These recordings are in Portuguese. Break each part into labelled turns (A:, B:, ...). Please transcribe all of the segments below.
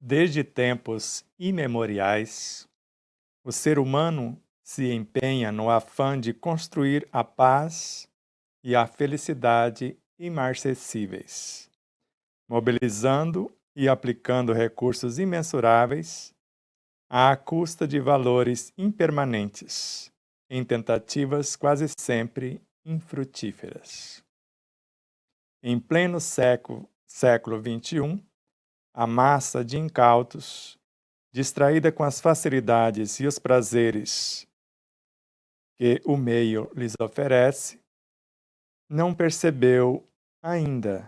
A: Desde tempos imemoriais, o ser humano se empenha no afã de construir a paz e a felicidade imarcessíveis, mobilizando e aplicando recursos imensuráveis à custa de valores impermanentes, em tentativas quase sempre infrutíferas. Em pleno século XXI, a massa de incautos, distraída com as facilidades e os prazeres que o meio lhes oferece, não percebeu ainda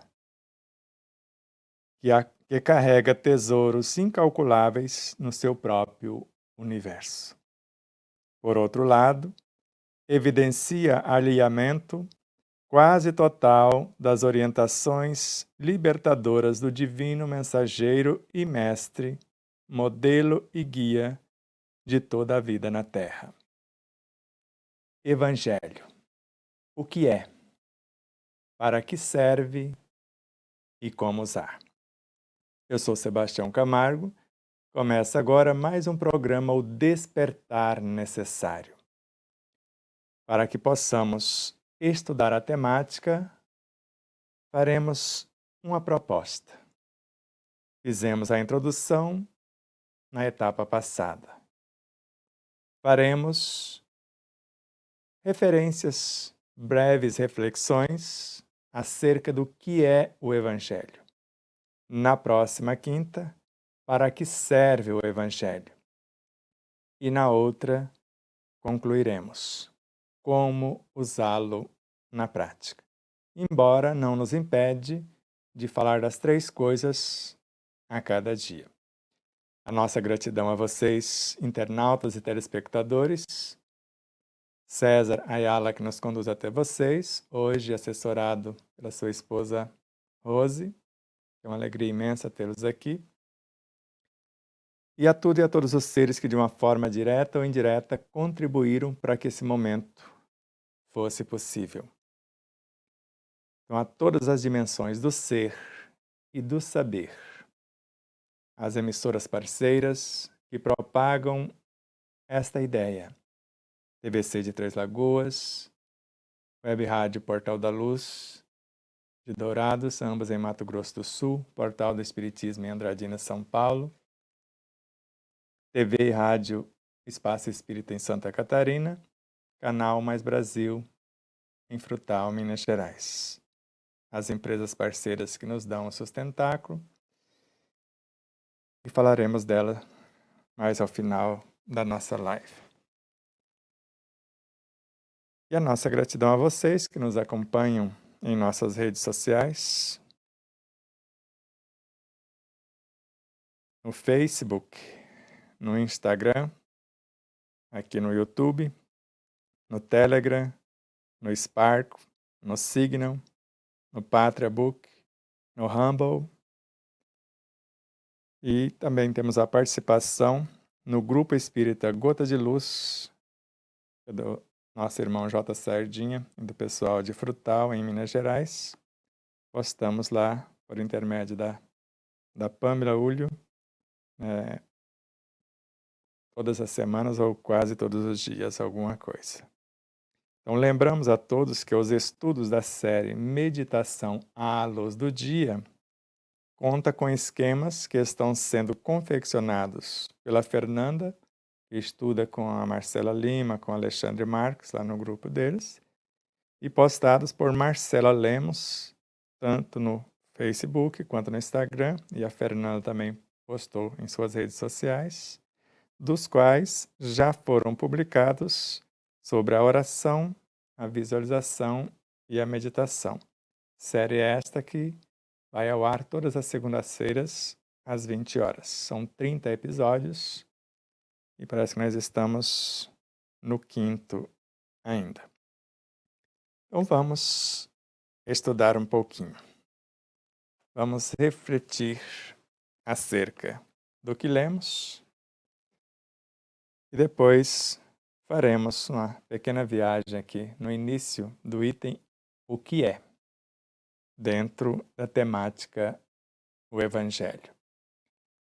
A: que carrega tesouros incalculáveis no seu próprio universo. Por outro lado, evidencia alinhamento quase total das orientações libertadoras do divino mensageiro e mestre, modelo e guia de toda a vida na Terra. Evangelho. O que é? Para que serve e como usar? Eu sou Sebastião Camargo. Começa agora mais um programa O Despertar Necessário. Para que possamos estudar a temática, faremos uma proposta. Fizemos a introdução na etapa passada. Faremos referências, breves reflexões acerca do que é o Evangelho. Na próxima quinta, para que serve o Evangelho. E na outra, concluiremos como usá-lo na prática. Embora não nos impede de falar das três coisas a cada dia. A nossa gratidão a vocês, internautas e telespectadores. César Ayala, que nos conduz até vocês, hoje assessorado pela sua esposa Rose. É uma alegria imensa tê-los aqui. E a tudo e a todos os seres que, de uma forma direta ou indireta, contribuíram para que esse momento fosse possível. Então, a todas as dimensões do ser e do saber. As emissoras parceiras que propagam esta ideia. TVC de Três Lagoas, Web Rádio Portal da Luz, de Dourados, ambas em Mato Grosso do Sul, Portal do Espiritismo em Andradina, São Paulo, TV e Rádio Espaço Espírita em Santa Catarina, Canal Mais Brasil em Frutal, Minas Gerais. As empresas parceiras que nos dão o sustentáculo, e falaremos dela mais ao final da nossa live. E a nossa gratidão a vocês que nos acompanham em nossas redes sociais, no Facebook, no Instagram, aqui no YouTube, no Telegram, no Spark, no Signal, no Patria Book, no Rumble. E também temos a participação no Grupo Espírita Gota de Luz, do nosso irmão J. Sardinha e do pessoal de Frutal, em Minas Gerais. Postamos lá, por intermédio da Pâmela Ulho, todas as semanas ou quase todos os dias, alguma coisa. Então, lembramos a todos que os estudos da série Meditação à Luz do Dia conta com esquemas que estão sendo confeccionados pela Fernanda, que estuda com a Marcela Lima, com o Alexandre Marques, lá no grupo deles, e postados por Marcela Lemos, tanto no Facebook quanto no Instagram, e a Fernanda também postou em suas redes sociais, dos quais já foram publicados sobre a oração, a visualização e a meditação. Série esta que vai ao ar todas as segundas-feiras, às 20 horas. São 30 episódios e parece que nós estamos no quinto ainda. Então vamos estudar um pouquinho. Vamos refletir acerca do que lemos e depois faremos uma pequena viagem aqui no início do item O que é, dentro da temática O Evangelho.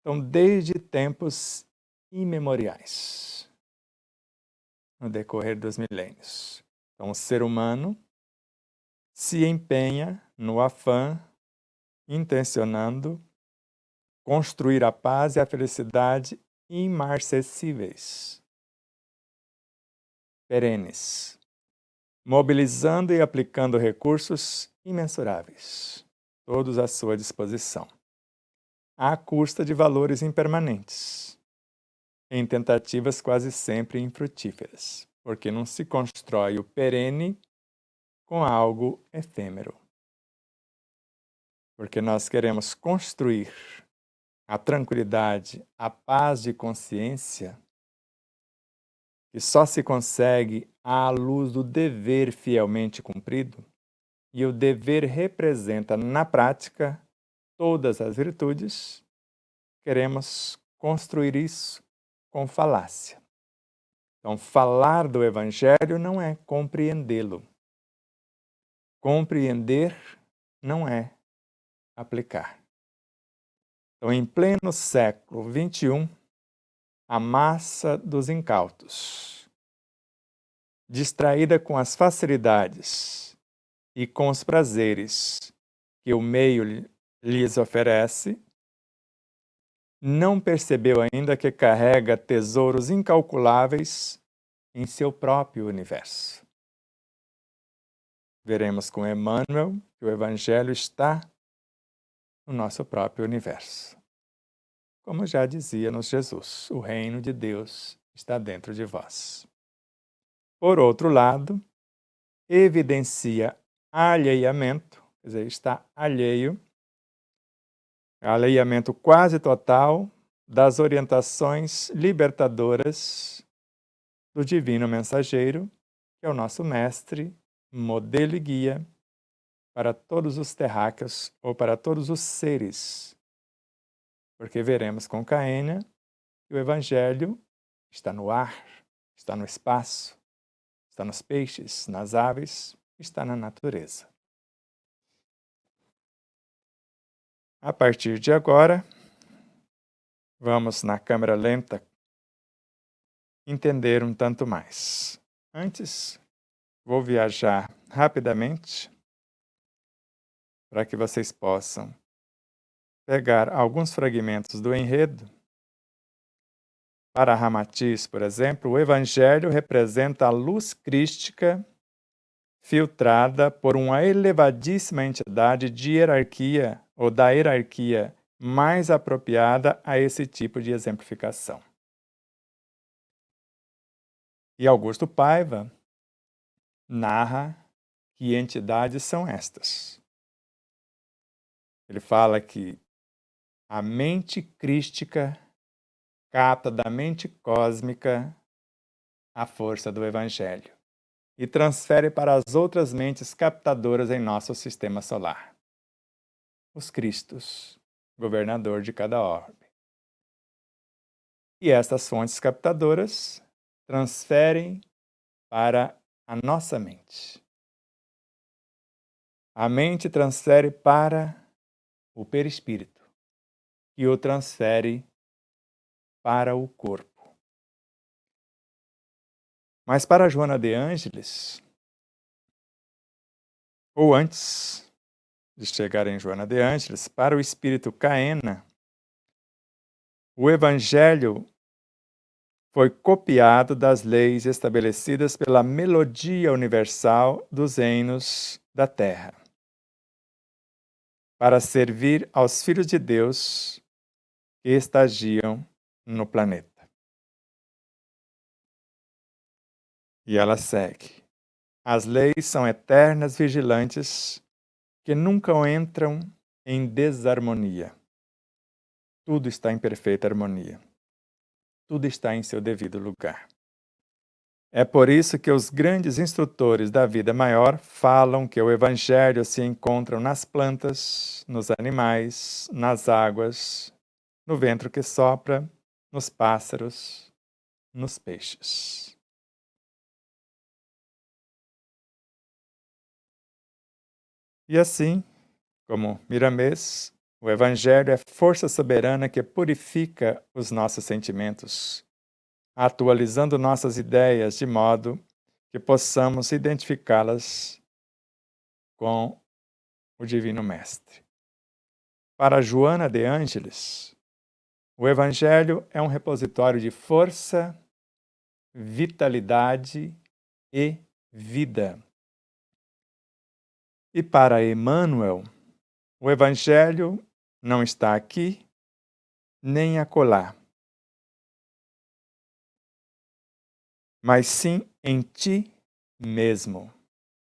A: Então, desde tempos imemoriais, no decorrer dos milênios. Então, o ser humano se empenha no afã, intencionando construir a paz e a felicidade imarcessíveis, perenes, mobilizando e aplicando recursos imensuráveis, todos à sua disposição, à custa de valores impermanentes, em tentativas quase sempre infrutíferas, porque não se constrói o perene com algo efêmero. Porque nós queremos construir a tranquilidade, a paz de consciência, que só se consegue à luz do dever fielmente cumprido, e o dever representa na prática todas as virtudes, queremos construir isso com falácia. Então, falar do Evangelho não é compreendê-lo. Compreender não é aplicar. Então, em pleno século XXI, a massa dos incautos, distraída com as facilidades e com os prazeres que o meio lhes oferece, não percebeu ainda que carrega tesouros incalculáveis em seu próprio universo. Veremos com Emmanuel que o Evangelho está no nosso próprio universo. Como já dizia-nos Jesus, o reino de Deus está dentro de vós. Por outro lado, evidencia alheiamento, quer dizer, está alheiamento quase total das orientações libertadoras do Divino Mensageiro, que é o nosso mestre, modelo e guia para todos os terráqueos ou para todos os seres. Porque veremos com Caênia que o Evangelho está no ar, está no espaço, está nos peixes, nas aves, está na natureza. A partir de agora, vamos na câmera lenta entender um tanto mais. Antes, vou viajar rapidamente para que vocês possam pegar alguns fragmentos do enredo. Para Ramatiz, por exemplo, o Evangelho representa a luz crística filtrada por uma elevadíssima entidade de hierarquia ou da hierarquia mais apropriada a esse tipo de exemplificação. E Augusto Paiva narra que entidades são estas. Ele fala que a mente crística capta da mente cósmica a força do Evangelho e transfere para as outras mentes captadoras em nosso sistema solar. Os Cristos, governador de cada orbe. E estas fontes captadoras transferem para a nossa mente. A mente transfere para o perispírito, e o transfere para o corpo. Mas para Joana de Ângeles, ou antes de chegar em Joana de Ângeles, para o espírito Caena, o Evangelho foi copiado das leis estabelecidas pela melodia universal dos reinos da Terra, para servir aos filhos de Deus que estagiam no planeta. E ela segue. As leis são eternas vigilantes que nunca entram em desarmonia. Tudo está em perfeita harmonia. Tudo está em seu devido lugar. É por isso que os grandes instrutores da vida maior falam que o Evangelho se encontra nas plantas, nos animais, nas águas, no vento que sopra, nos pássaros, nos peixes. E assim, como Miramês, O Evangelho é força soberana que purifica os nossos sentimentos, atualizando nossas ideias de modo que possamos identificá-las com o Divino Mestre. Para Joana de Ângeles, o Evangelho é um repositório de força, vitalidade e vida. E para Emmanuel, o Evangelho não está aqui nem acolá, mas sim em ti mesmo,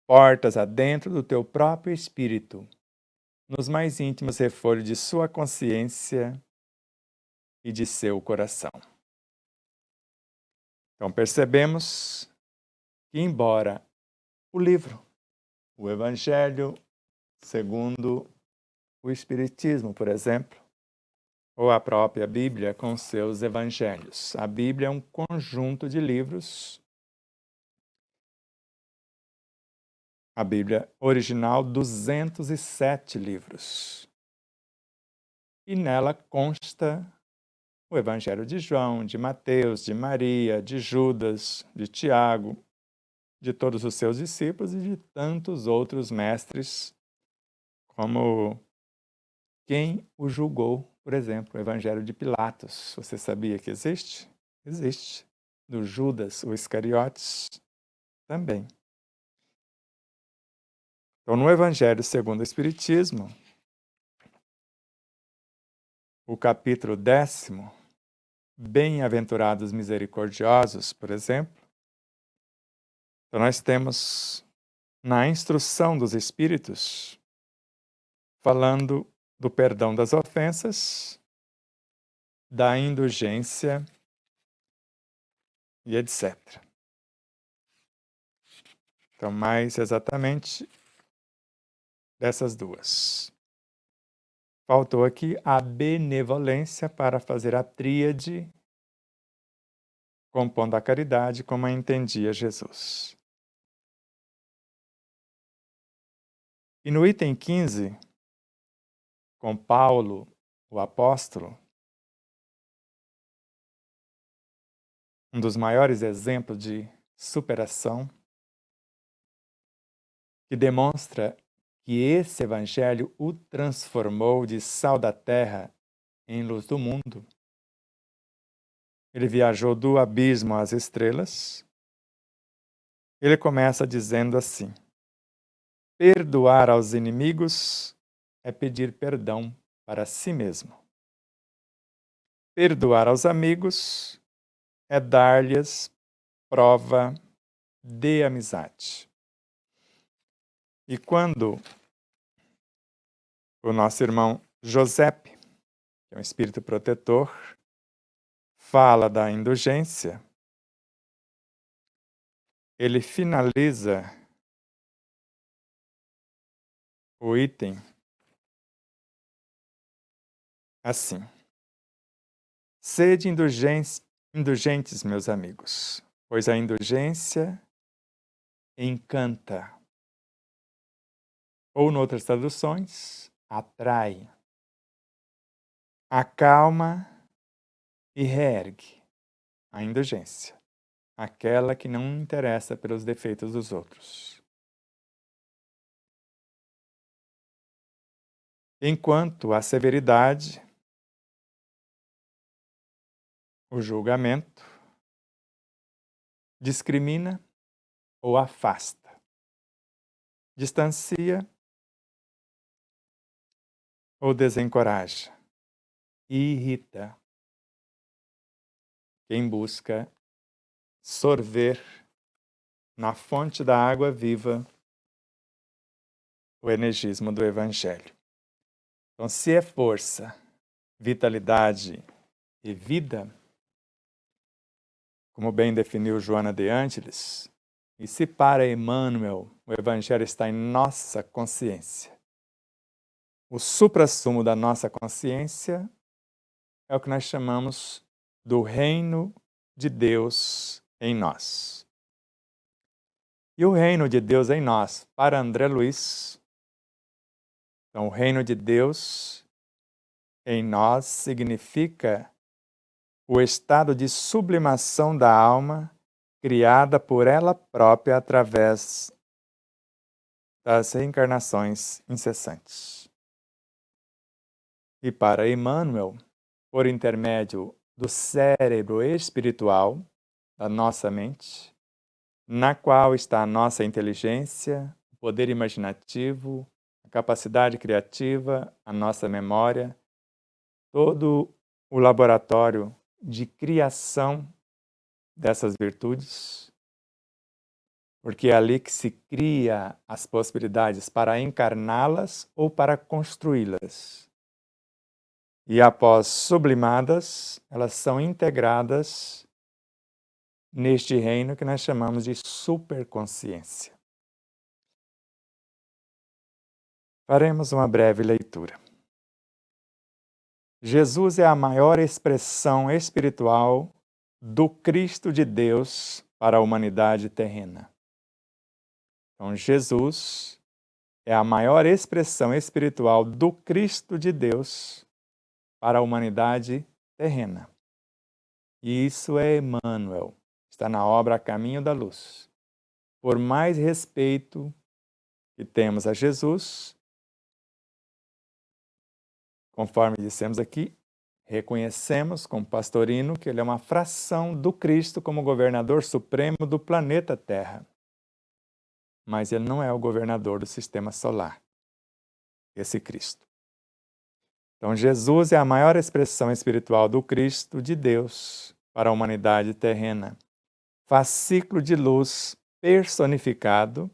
A: portas adentro do teu próprio espírito, nos mais íntimos refolhos de sua consciência e de seu coração. Então percebemos que, embora o livro, o Evangelho segundo o Espiritismo, por exemplo, ou a própria Bíblia com seus evangelhos. A Bíblia é um conjunto de livros. A Bíblia original, 207 livros. E nela consta o Evangelho de João, de Mateus, de Maria, de Judas, de Tiago, de todos os seus discípulos e de tantos outros mestres, como quem o julgou, por exemplo, o Evangelho de Pilatos. Você sabia que existe? Existe. Do Judas, o Iscariotes, também. Então, no Evangelho segundo o Espiritismo, o capítulo 10º, Bem-aventurados misericordiosos, por exemplo, então nós temos na instrução dos Espíritos, falando do perdão das ofensas, da indulgência e etc. Então, mais exatamente dessas duas. Faltou aqui a benevolência para fazer a tríade, compondo a caridade como a entendia Jesus. E no item 15, com Paulo, o apóstolo, um dos maiores exemplos de superação, que demonstra que esse evangelho o transformou de sal da terra em luz do mundo. Ele viajou do abismo às estrelas. Ele começa dizendo assim: perdoar aos inimigos é pedir perdão para si mesmo. Perdoar aos amigos é dar-lhes prova de amizade. E quando o nosso irmão Giuseppe, que é um espírito protetor, fala da indulgência, ele finaliza o item assim: sede indulgentes, meus amigos, pois a indulgência encanta. Ou, em outras traduções, atrai, acalma e reergue a indulgência, aquela que não interessa pelos defeitos dos outros. Enquanto a severidade, o julgamento, discrimina ou afasta, distancia ou desencoraja, e irrita quem busca sorver na fonte da água viva o energismo do Evangelho. Então, se é força, vitalidade e vida, como bem definiu Joana de Ângeles, e se para Emmanuel o Evangelho está em nossa consciência, o suprassumo da nossa consciência é o que nós chamamos do reino de Deus em nós. E o reino de Deus em nós, para André Luiz, então o reino de Deus em nós significa o estado de sublimação da alma criada por ela própria através das reencarnações incessantes. E para Emmanuel, por intermédio do cérebro espiritual da nossa mente, na qual está a nossa inteligência, o poder imaginativo, a capacidade criativa, a nossa memória, todo o laboratório de criação dessas virtudes, porque é ali que se cria as possibilidades para encarná-las ou para construí-las. E após sublimadas, elas são integradas neste reino que nós chamamos de superconsciência. Faremos uma breve leitura. Jesus é a maior expressão espiritual do Cristo de Deus para a humanidade terrena. Então, Jesus é a maior expressão espiritual do Cristo de Deus para a humanidade terrena. E isso é Emmanuel, está na obra A Caminho da Luz. Por mais respeito que temos a Jesus, conforme dissemos aqui, reconhecemos como pastorino que ele é uma fração do Cristo como governador supremo do planeta Terra. Mas ele não é o governador do sistema solar, esse Cristo. Então, Jesus é a maior expressão espiritual do Cristo de Deus para a humanidade terrena, fascículo de luz personificado,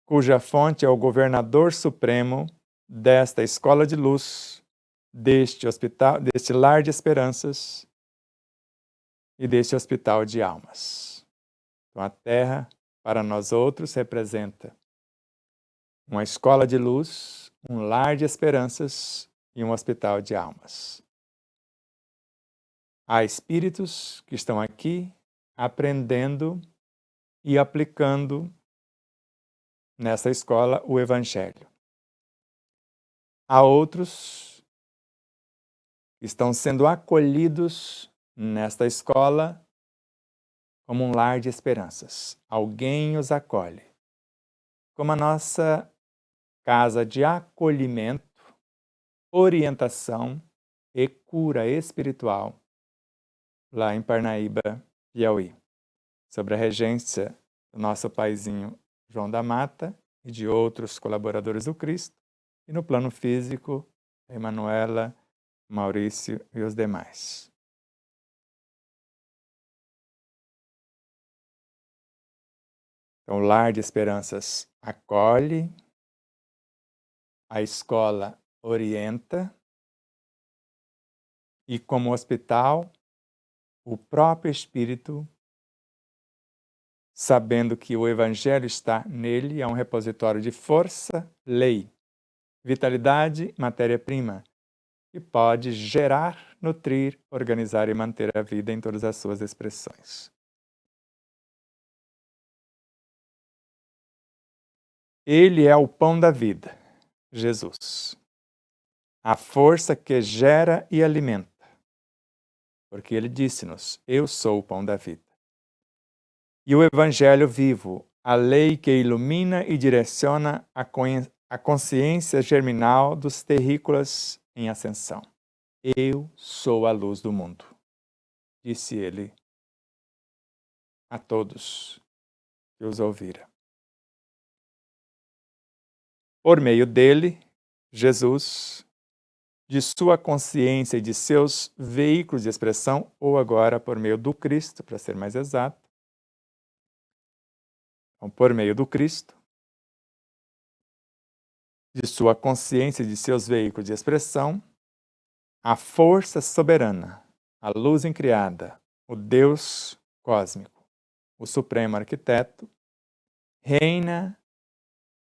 A: cuja fonte é o governador supremo desta escola de luz, deste hospital, deste lar de esperanças e deste hospital de almas. Então, a Terra, para nós outros, representa uma escola de luz, um lar de esperanças e um hospital de almas. Há espíritos que estão aqui aprendendo e aplicando nessa escola o Evangelho. Há outros que estão sendo acolhidos nesta escola como um lar de esperanças. Alguém os acolhe. Como a nossa casa de acolhimento, orientação e cura espiritual lá em Parnaíba, Piauí, sob a regência do nosso paizinho João da Mata e de outros colaboradores do Cristo, e no plano físico, a Emanuela, Maurício e os demais. Então, o lar de esperanças acolhe, a escola orienta, e como hospital, o próprio Espírito, sabendo que o Evangelho está nele, é um repositório de força, lei, vitalidade, matéria-prima, que pode gerar, nutrir, organizar e manter a vida em todas as suas expressões. Ele é o pão da vida, Jesus. A força que gera e alimenta. Porque ele disse-nos, eu sou o pão da vida. E o Evangelho vivo, a lei que ilumina e direciona a consciência germinal dos terrícolas em ascensão. Eu sou a luz do mundo, disse ele a todos que os ouviram. Por meio dele, Jesus, de sua consciência e de seus veículos de expressão, ou agora por meio do Cristo, para ser mais exato, então, por meio do Cristo, de sua consciência e de seus veículos de expressão, a força soberana, a luz incriada, o Deus cósmico, o Supremo Arquiteto, reina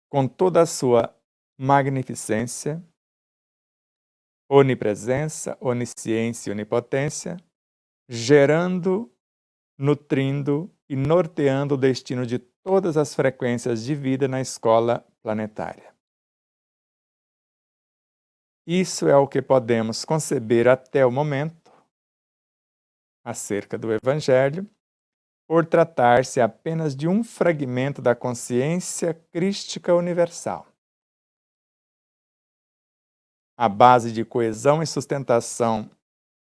A: com toda a sua magnificência, onipresença, onisciência e onipotência, gerando, nutrindo e norteando o destino de todas as frequências de vida na escola planetária. Isso é o que podemos conceber até o momento acerca do Evangelho, por tratar-se apenas de um fragmento da consciência crística universal, a base de coesão e sustentação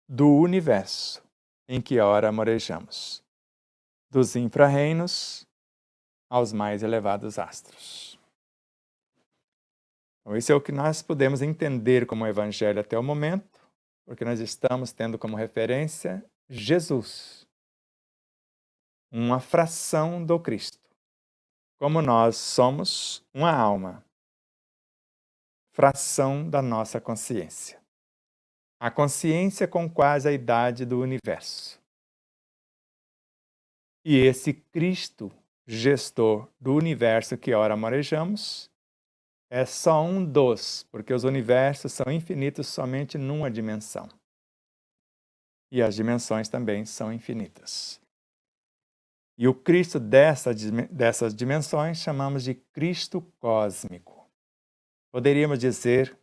A: do universo em que ora morejamos, dos infra-reinos aos mais elevados astros. Então, isso é o que nós podemos entender como Evangelho até o momento, porque nós estamos tendo como referência Jesus, uma fração do Cristo. Como nós somos uma alma, fração da nossa consciência. A consciência com quase a idade do universo. E esse Cristo, gestor do universo que ora marejamos, é só um dos, porque os universos são infinitos somente numa dimensão. E as dimensões também são infinitas. E o Cristo dessas dimensões chamamos de Cristo cósmico. Poderíamos dizer,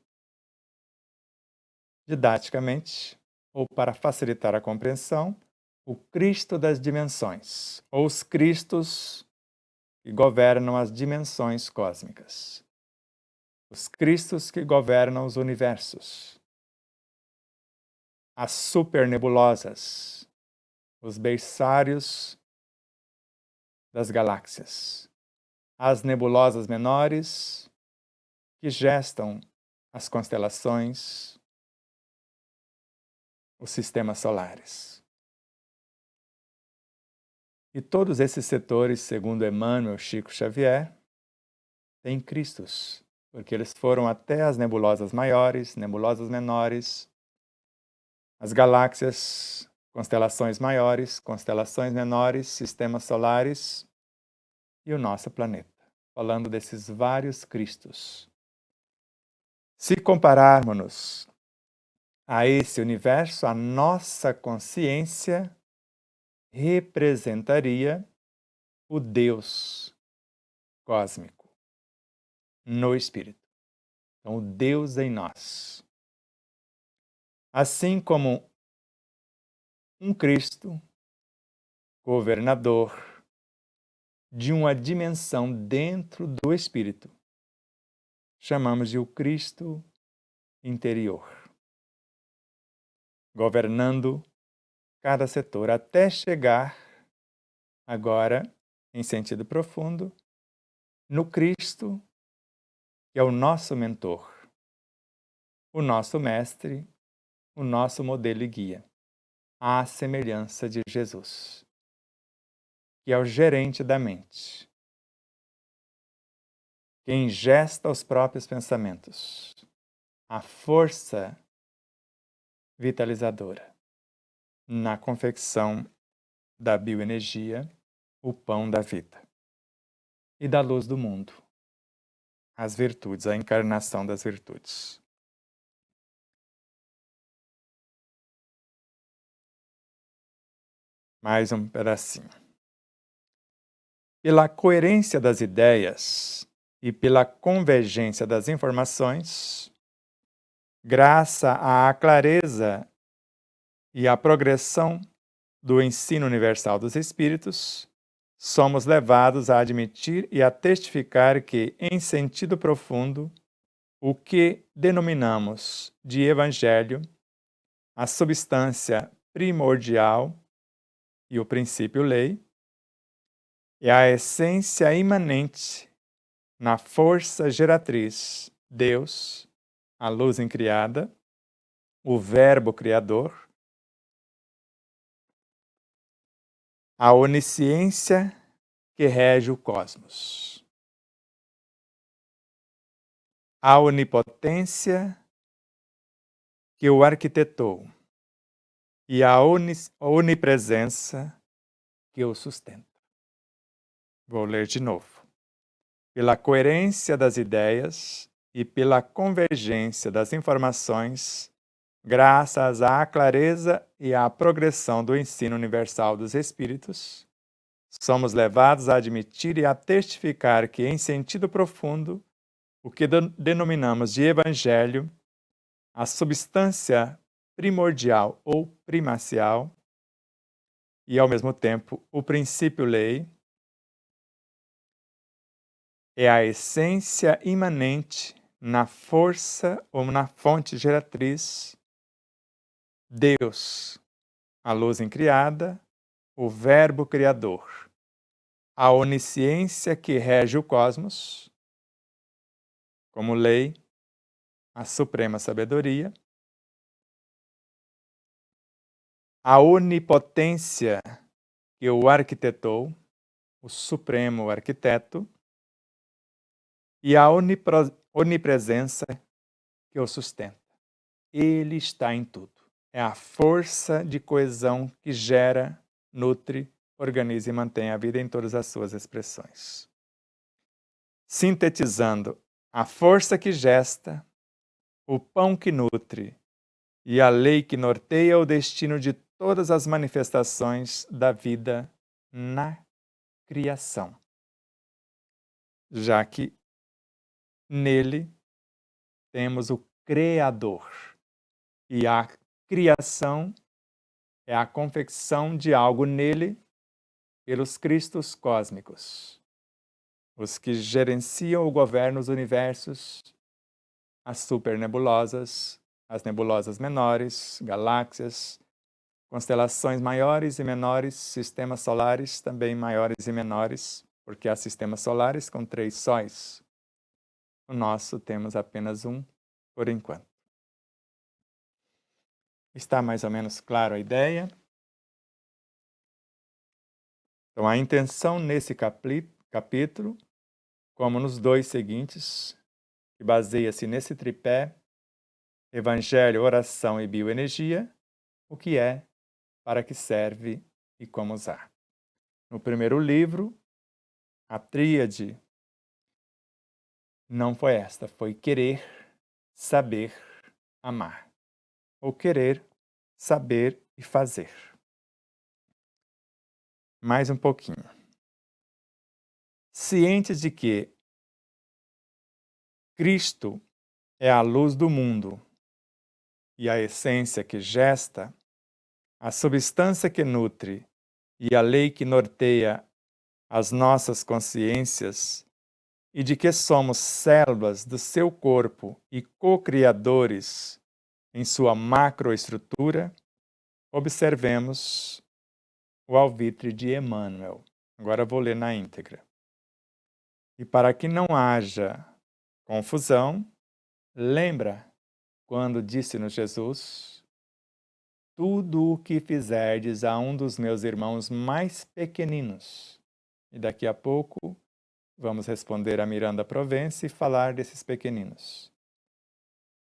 A: didaticamente, ou para facilitar a compreensão, o Cristo das dimensões, ou os Cristos que governam as dimensões cósmicas. Os Cristos que governam os universos. As supernebulosas, os berçários das galáxias. As nebulosas menores que gestam as constelações, os sistemas solares. E todos esses setores, segundo Emmanuel Chico Xavier, têm Cristos, porque eles foram até as nebulosas maiores, nebulosas menores, as galáxias, constelações maiores, constelações menores, sistemas solares e o nosso planeta, falando desses vários Cristos. Se compararmos a esse universo, a nossa consciência representaria o Deus cósmico no Espírito. Então, o Deus em nós. Assim como um Cristo, governador de uma dimensão dentro do Espírito, chamamos de o Cristo interior, governando cada setor até chegar, agora, em sentido profundo, no Cristo, que é o nosso mentor, o nosso mestre, o nosso modelo e guia, à semelhança de Jesus, que é o gerente da mente, quem gesta os próprios pensamentos, a força vitalizadora, na confecção da bioenergia, o pão da vida, e da luz do mundo, as virtudes, a encarnação das virtudes. Mais um pedacinho. Pela coerência das ideias e pela convergência das informações, graças à clareza e à progressão do ensino universal dos Espíritos, somos levados a admitir e a testificar que, em sentido profundo, o que denominamos de Evangelho, a substância primordial e o princípio-lei, é a essência imanente na força geratriz, Deus, a luz incriada, o Verbo Criador, a onisciência que rege o cosmos, a onipotência que o arquitetou e a onipresença que o sustenta. Vou ler de novo. Pela coerência das ideias e pela convergência das informações, graças à clareza e à progressão do ensino universal dos Espíritos, somos levados a admitir e a testificar que, em sentido profundo, o que denominamos de Evangelho, a substância primordial ou primacial e, ao mesmo tempo, o princípio-lei é a essência imanente na força ou na fonte geratriz, Deus, a luz incriada, o Verbo Criador, a onisciência que rege o cosmos, como lei, a suprema sabedoria, a onipotência que o arquitetou, o supremo arquiteto, e a onipresença que o sustenta. Ele está em tudo. É a força de coesão que gera, nutre, organiza e mantém a vida em todas as suas expressões. Sintetizando, a força que gesta, o pão que nutre e a lei que norteia o destino de todas as manifestações da vida na criação. Já que nele temos o Criador e a criação é a confecção de algo nele pelos Cristos cósmicos, os que gerenciam ou governam os universos, as supernebulosas, as nebulosas menores, galáxias, constelações maiores e menores, sistemas solares também maiores e menores, porque há sistemas solares com 3 sóis. O nosso temos apenas um, por enquanto. Está mais ou menos claro a ideia? Então, a intenção nesse capítulo, como nos 2 seguintes, que baseia-se nesse tripé, Evangelho, oração e bioenergia, o que é, para que serve e como usar. No primeiro livro, a tríade não foi esta, foi querer, saber, amar. Ou querer, saber e fazer. Mais um pouquinho. Cientes de que Cristo é a luz do mundo e a essência que gesta, a substância que nutre e a lei que norteia as nossas consciências, e de que somos células do seu corpo e co-criadores em sua macroestrutura, observemos o alvitre de Emmanuel. Agora vou ler na íntegra. E para que não haja confusão, lembra quando disse-nos Jesus: tudo o que fizerdes a um dos meus irmãos mais pequeninos. E daqui a pouco vamos responder a Miranda Provence e falar desses pequeninos.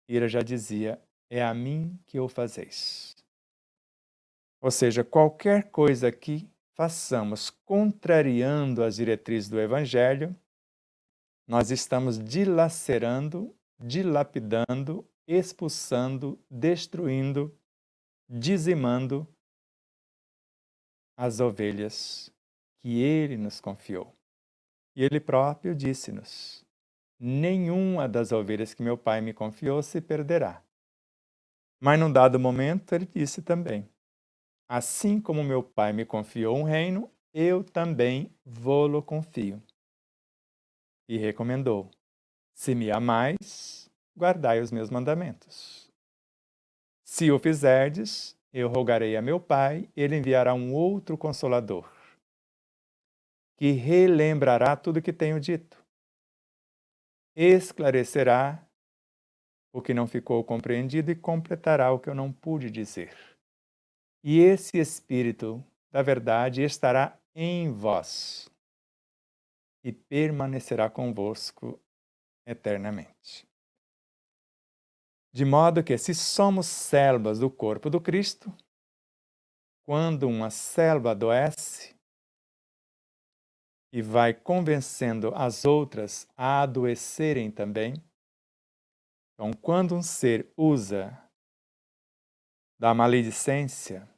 A: Ira já dizia, é a mim que o fazeis. Ou seja, qualquer coisa que façamos contrariando as diretrizes do Evangelho, nós estamos dilacerando, dilapidando, expulsando, destruindo, dizimando as ovelhas que ele nos confiou. E ele próprio disse-nos: nenhuma das ovelhas que meu pai me confiou se perderá. Mas num dado momento ele disse também: assim como meu pai me confiou um reino, eu também vô-lo confio. E recomendou: se me amais, guardai os meus mandamentos. Se o fizerdes, eu rogarei a meu Pai, ele enviará um outro Consolador, que relembrará tudo o que tenho dito, esclarecerá o que não ficou compreendido e completará o que eu não pude dizer. E esse Espírito da verdade estará em vós e permanecerá convosco eternamente. De modo que, se somos células do corpo do Cristo, quando uma célula adoece e vai convencendo as outras a adoecerem também, então, quando um ser usa da maledicência,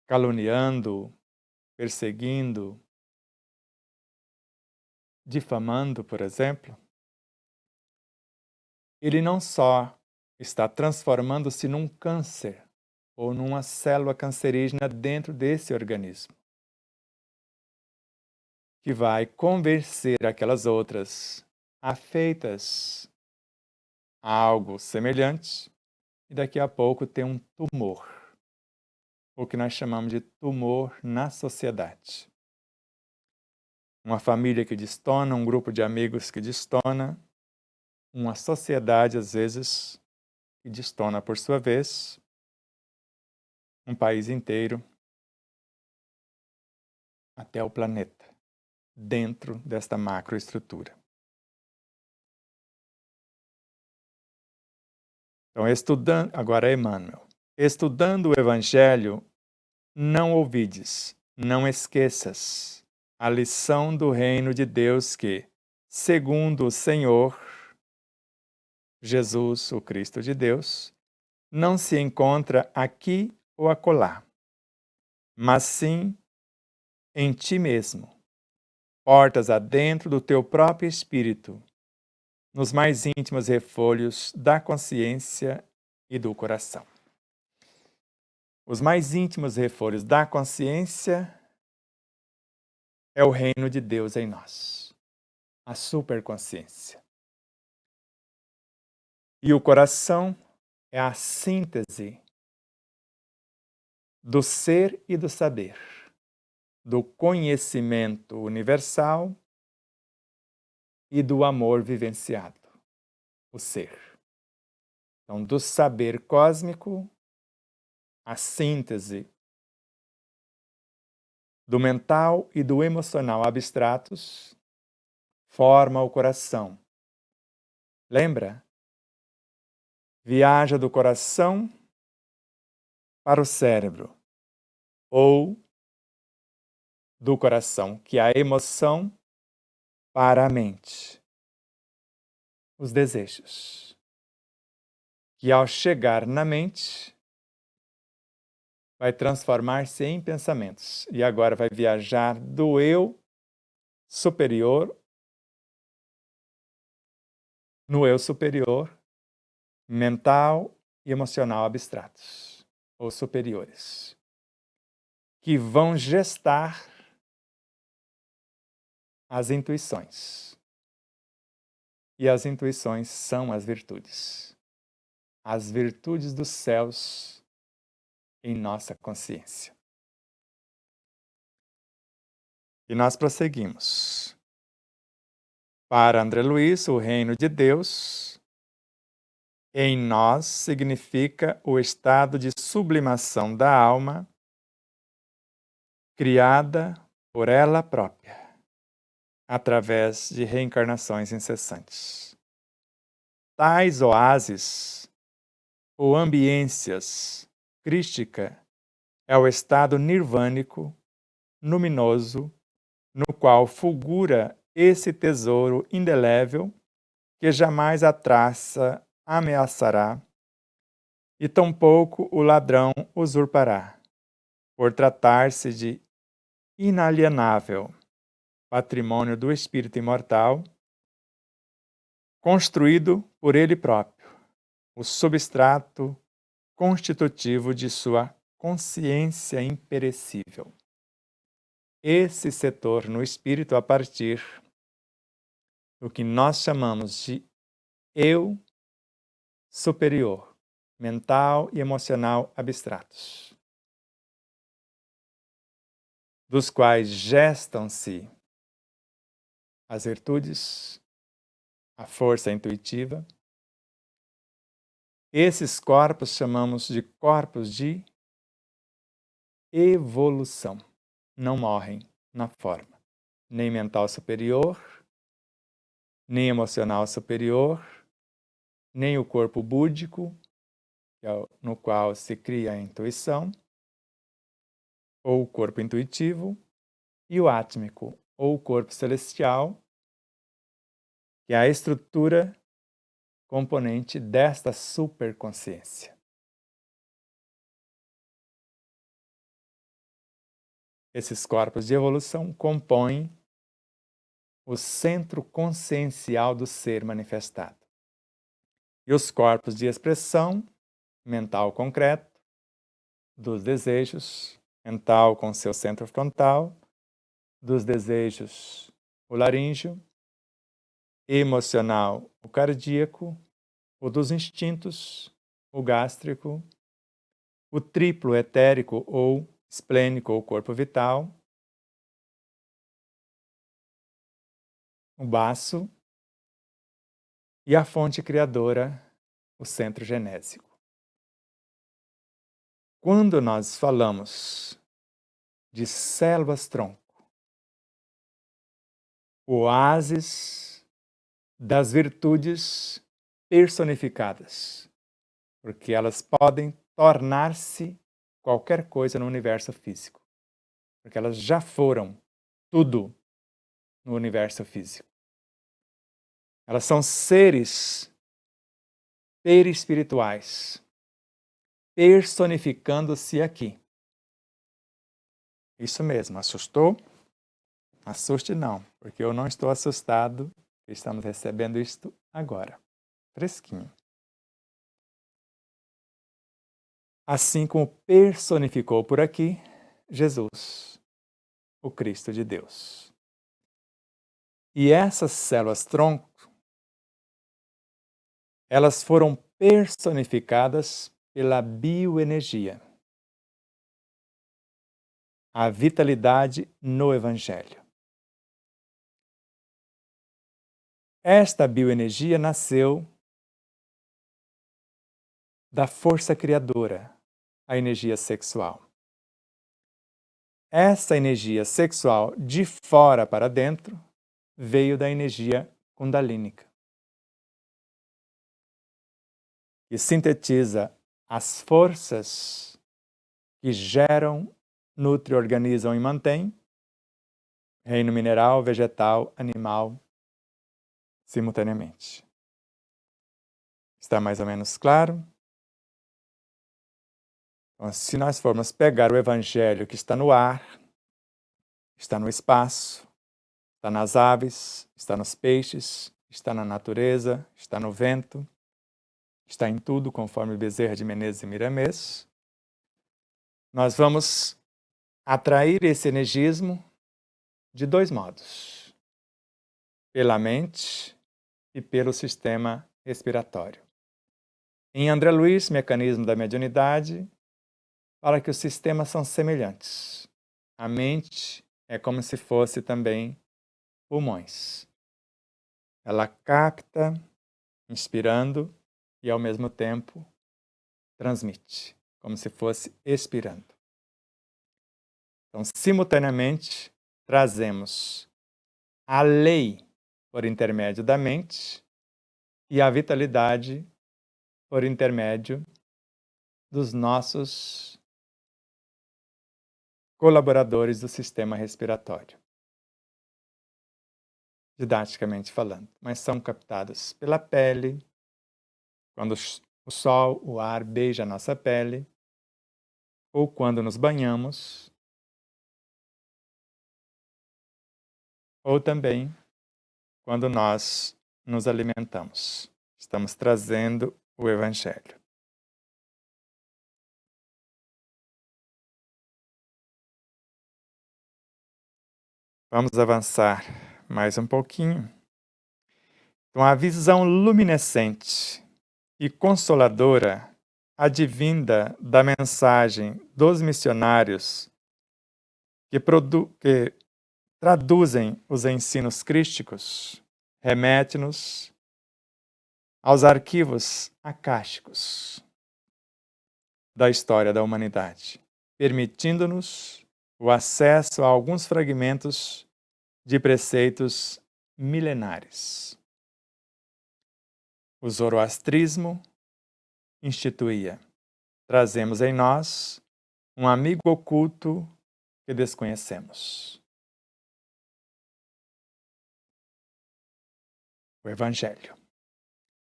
A: caluniando, perseguindo, difamando, por exemplo, ele não só está transformando-se num câncer ou numa célula cancerígena dentro desse organismo, que vai convencer aquelas outras afeitas a algo semelhante e daqui a pouco tem um tumor, o que nós chamamos de tumor na sociedade. Uma família que destona, um grupo de amigos que destona, uma sociedade, às vezes, que destona por sua vez, um país inteiro, até o planeta, dentro desta macroestrutura. Então, agora Emmanuel. Estudando o Evangelho, não ouvides, não esqueças a lição do reino de Deus que, segundo o Senhor, Jesus, o Cristo de Deus, não se encontra aqui ou acolá, mas sim em ti mesmo, portas adentro do teu próprio espírito, nos mais íntimos refolhos da consciência e do coração. Os mais íntimos refolhos da consciência é o reino de Deus em nós, a superconsciência. E o coração é a síntese do ser e do saber, do conhecimento universal e do amor vivenciado, o ser. Então, do saber cósmico, a síntese do mental e do emocional abstratos forma o coração. Lembra? Viaja do coração para o cérebro, ou do coração, que é a emoção, para a mente. Os desejos, que ao chegar na mente, vai transformar-se em pensamentos. E agora vai viajar do eu superior, no eu superior, mental e emocional abstratos, ou superiores, que vão gestar as intuições. E as intuições são as virtudes dos céus em nossa consciência. E nós prosseguimos. Para André Luiz, o reino de Deus em nós significa o estado de sublimação da alma criada por ela própria, através de reencarnações incessantes. Tais oásis ou ambiências crística é o estado nirvânico, luminoso, no qual fulgura esse tesouro indelével que jamais a traça ameaçará e tampouco o ladrão usurpará, por tratar-se de inalienável patrimônio do espírito imortal, construído por ele próprio, o substrato constitutivo de sua consciência imperecível. Esse setor no espírito a partir do que nós chamamos de eu superior, mental e emocional abstratos, dos quais gestam-se as virtudes, a força intuitiva. Esses corpos chamamos de corpos de evolução. Não morrem na forma, nem mental superior, nem emocional superior, nem o corpo búdico, no qual se cria a intuição, ou o corpo intuitivo, e o átmico, ou o corpo celestial, que é a estrutura componente desta superconsciência. Esses corpos de evolução compõem o centro consciencial do ser manifestado. e os corpos de expressão mental concreto dos desejos, mental com seu centro frontal, dos desejos o laríngeo, emocional o cardíaco, o dos instintos o gástrico, o triplo etérico ou esplênico ou corpo vital, o baço e a fonte criadora, o centro genésico. Quando nós falamos de células-tronco, o oásis das virtudes personificadas, porque elas podem tornar-se qualquer coisa no universo físico, porque elas já foram tudo no universo físico. Elas são seres perispirituais, personificando-se aqui. Isso mesmo, assustou? Assuste não, porque eu não estou assustado, estamos recebendo isto agora, fresquinho. Assim como personificou por aqui Jesus, o Cristo de Deus. E essas células-tronco, elas foram personificadas pela bioenergia, a vitalidade no Evangelho. Esta bioenergia nasceu da força criadora, a energia sexual. Essa energia sexual de fora para dentro veio da energia kundalínica, que sintetiza as forças que geram, nutrem, organizam e mantêm reino mineral, vegetal, animal, simultaneamente. Está mais ou menos claro? Então, se nós formos pegar o Evangelho que está no ar, está no espaço, está nas aves, está nos peixes, está na natureza, está no vento, está em tudo, conforme Bezerra de Menezes e Miramês, nós vamos atrair esse energismo de dois modos: pela mente e pelo sistema respiratório. Em André Luiz, Mecanismo da Mediunidade, fala que os sistemas são semelhantes. A mente é como se fosse também pulmões. Ela capta, inspirando, e ao mesmo tempo transmite, como se fosse expirando. Então, simultaneamente, trazemos a lei por intermédio da mente e a vitalidade por intermédio dos nossos colaboradores do sistema respiratório, didaticamente falando, mas são captados pela pele, quando o sol, o ar beija a nossa pele, ou quando nos banhamos, ou também quando nós nos alimentamos. Estamos trazendo o Evangelho. Vamos avançar mais um pouquinho. Então, a visão luminescente e consoladora advinda da mensagem dos missionários que traduzem os ensinos crísticos, remete-nos aos arquivos acásticos da história da humanidade, permitindo-nos o acesso a alguns fragmentos de preceitos milenares. O zoroastrismo instituía: trazemos em nós um amigo oculto que desconhecemos. O Evangelho.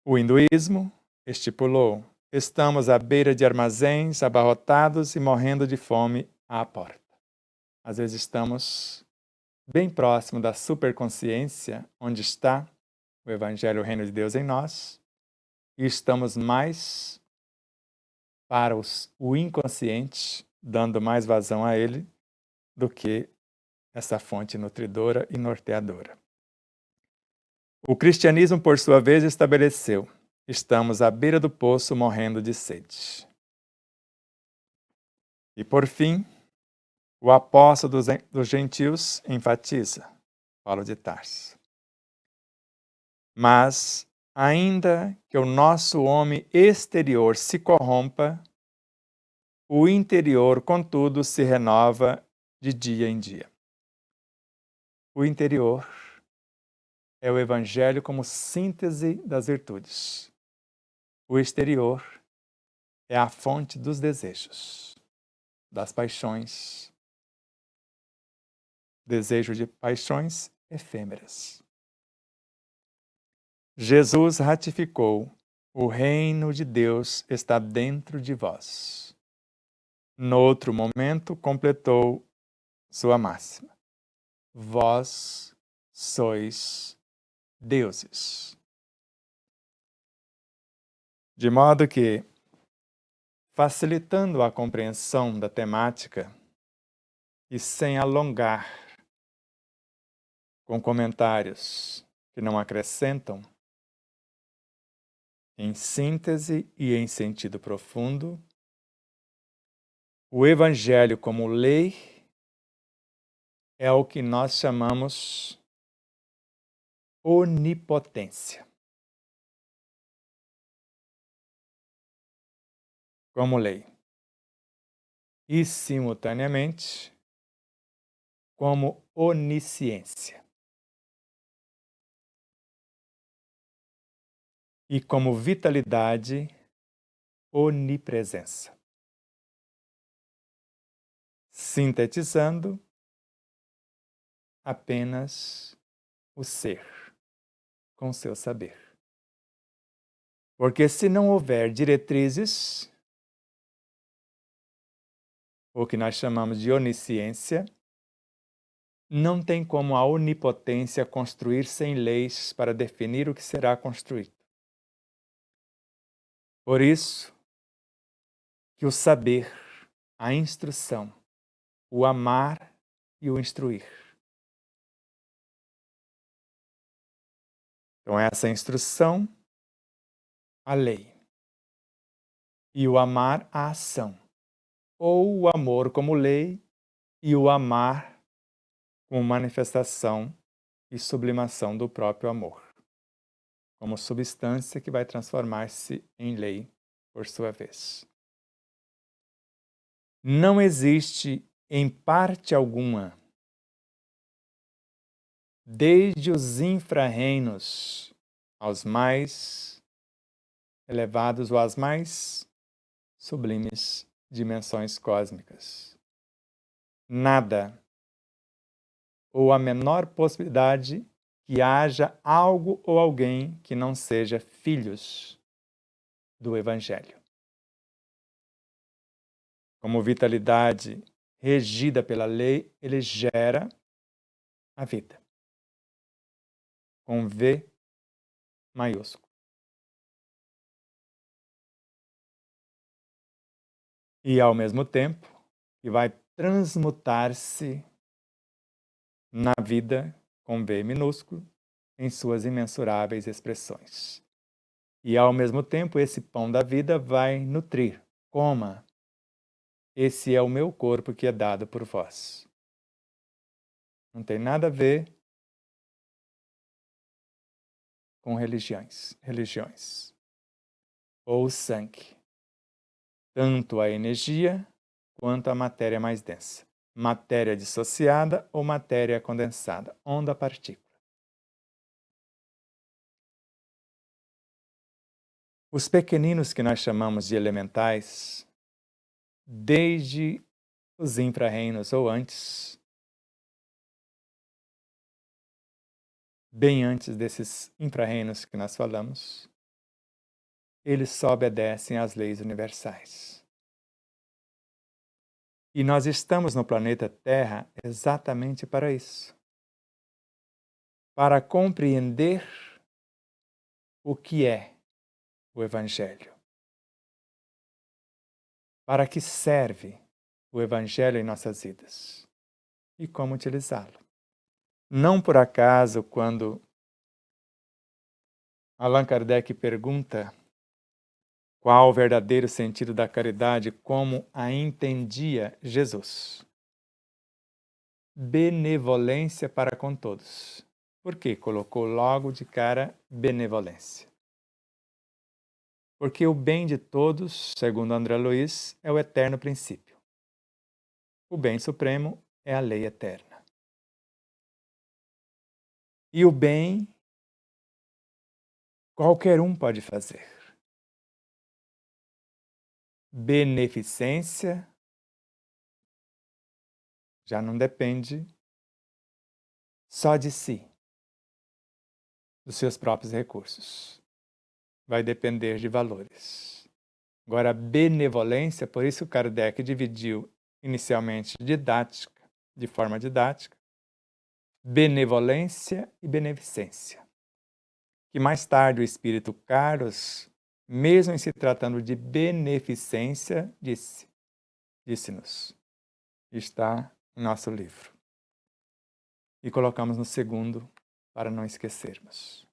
A: O hinduísmo estipulou: estamos à beira de armazéns abarrotados e morrendo de fome à porta. Às vezes estamos bem próximo da superconsciência, onde está o Evangelho, o Reino de Deus em nós, e estamos mais para o inconsciente, dando mais vazão a ele do que essa fonte nutridora e norteadora. O cristianismo, por sua vez, estabeleceu: estamos à beira do poço morrendo de sede. E por fim, o apóstolo dos gentios enfatiza, Paulo de Tarso: mas, ainda que o nosso homem exterior se corrompa, o interior, contudo, se renova de dia em dia. O interior é o Evangelho como síntese das virtudes. O exterior é a fonte dos desejos, das paixões, desejo de paixões efêmeras. Jesus ratificou: o reino de Deus está dentro de vós. Noutro momento, completou sua máxima: vós sois deuses. De modo que, facilitando a compreensão da temática e sem alongar com comentários que não acrescentam, em síntese e em sentido profundo, o Evangelho como lei é o que nós chamamos onipotência. Como lei. E, simultaneamente, como onisciência. E como vitalidade, onipresença. Sintetizando, apenas o ser, com seu saber. Porque se não houver diretrizes, o que nós chamamos de onisciência, não tem como a onipotência construir sem leis para definir o que será construído. Por isso que o saber, a instrução, o amar e o instruir. Então, essa instrução, a lei, e o amar, a ação, ou o amor como lei e o amar como manifestação e sublimação do próprio amor, como substância que vai transformar-se em lei por sua vez. Não existe, em parte alguma, desde os infra-reinos aos mais elevados ou às mais sublimes dimensões cósmicas, nada ou a menor possibilidade que haja algo ou alguém que não seja filhos do Evangelho. Como vitalidade regida pela lei, ele gera a vida. Com V maiúsculo. E, ao mesmo tempo, que vai transmutar-se na vida, com V minúsculo, em suas imensuráveis expressões. E, ao mesmo tempo, esse pão da vida vai nutrir. Coma. Esse é o meu corpo que é dado por vós. Não tem nada a ver com religiões. Ou sangue. Tanto a energia quanto a matéria mais densa. Matéria dissociada ou matéria condensada. Onda-partícula. Os pequeninos que nós chamamos de elementais, desde os infra-reinos ou antes, bem antes desses infra-reinos que nós falamos, eles só obedecem às leis universais. E nós estamos no planeta Terra exatamente para isso. Para compreender o que é o Evangelho? Para que serve o Evangelho em nossas vidas? E como utilizá-lo? Não por acaso, quando Allan Kardec pergunta qual o verdadeiro sentido da caridade, como a entendia Jesus? Benevolência para com todos. Por que colocou logo de cara benevolência? Porque o bem de todos, segundo André Luiz, é o eterno princípio. O bem supremo é a lei eterna. E o bem qualquer um pode fazer. Beneficência já não depende só de si, dos seus próprios recursos. Vai depender de valores. Agora, a benevolência, por isso Kardec dividiu inicialmente de forma didática, benevolência e beneficência. Que mais tarde o espírito Carlos, mesmo em se tratando de beneficência, disse-nos. Está em nosso livro. E colocamos no segundo para não esquecermos.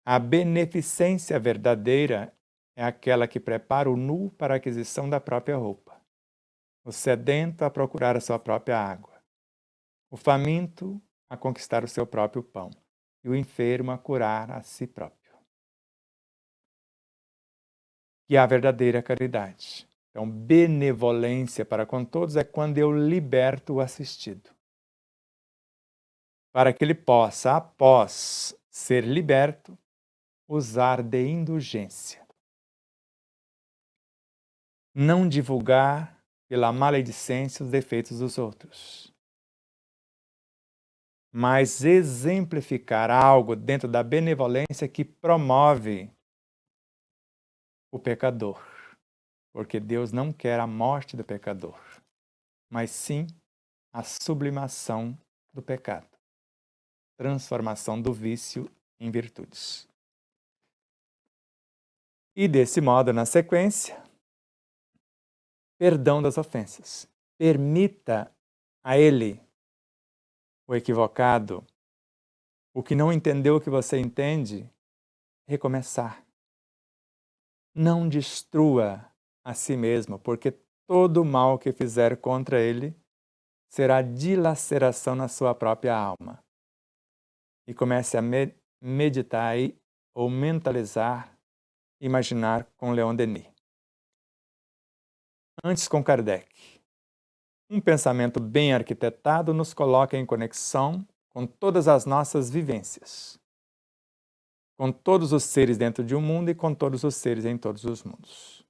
A: A beneficência verdadeira é aquela que prepara o nu para a aquisição da própria roupa, o sedento a procurar a sua própria água, o faminto a conquistar o seu próprio pão e o enfermo a curar a si próprio. Que é a verdadeira caridade. Então, benevolência para com todos é quando eu liberto o assistido, para que ele possa, após ser liberto, usar de indulgência. Não divulgar pela maledicência os defeitos dos outros, mas exemplificar algo dentro da benevolência que promove o pecador, porque Deus não quer a morte do pecador, mas sim a sublimação do pecado, transformação do vício em virtudes. E desse modo, na sequência, perdão das ofensas. Permita a ele, o equivocado, o que não entendeu o que você entende, recomeçar. Não destrua a si mesmo, porque todo o mal que fizer contra ele será dilaceração na sua própria alma. E comece a meditar ou mentalizar, imaginar com Leon Denis. Antes com Kardec. Um pensamento bem arquitetado nos coloca em conexão com todas as nossas vivências, com todos os seres dentro de um mundo e com todos os seres em todos os mundos.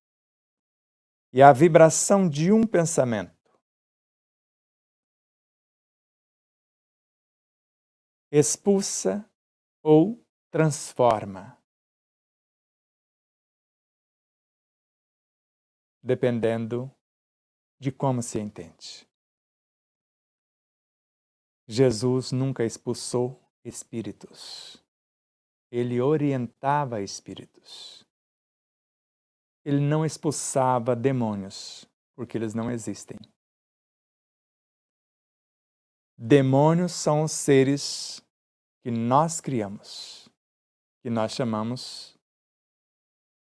A: E a vibração de um pensamento expulsa ou transforma, dependendo de como se entende. Jesus nunca expulsou espíritos. Ele orientava espíritos. Ele não expulsava demônios, porque eles não existem. Demônios são os seres que nós criamos, que nós chamamos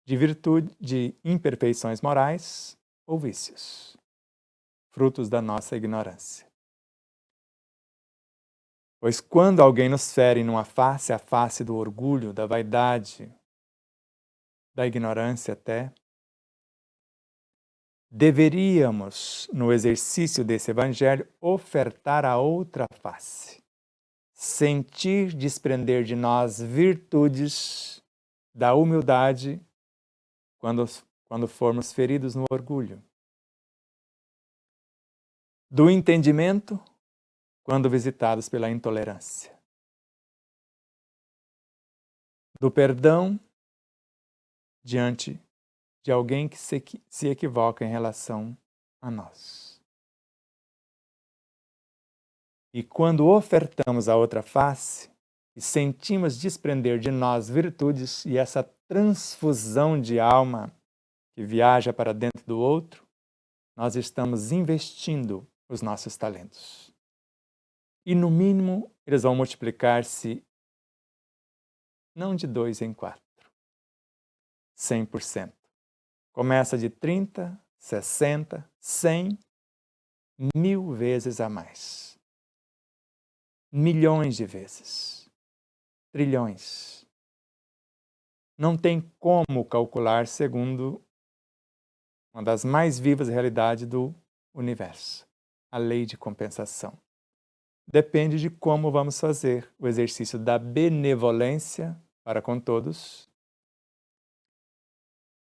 A: de virtude, de imperfeições morais ou vícios, frutos da nossa ignorância. Pois quando alguém nos fere numa face, a face do orgulho, da vaidade, da ignorância até, deveríamos, no exercício desse evangelho, ofertar a outra face. Sentir desprender de nós virtudes da humildade quando formos feridos no orgulho. Do entendimento quando visitados pela intolerância. Do perdão diante de alguém que se equivoca em relação a nós. E quando ofertamos a outra face e sentimos desprender de nós virtudes, e essa transfusão de alma que viaja para dentro do outro, nós estamos investindo os nossos talentos. E no mínimo, eles vão multiplicar-se não de 2 em 4, 100%. Começa de 30, 60, 100, 1000 vezes a mais. Milhões de vezes. Trilhões. Não tem como calcular segundo uma das mais vivas realidades do universo, a lei de compensação. Depende de como vamos fazer o exercício da benevolência para com todos,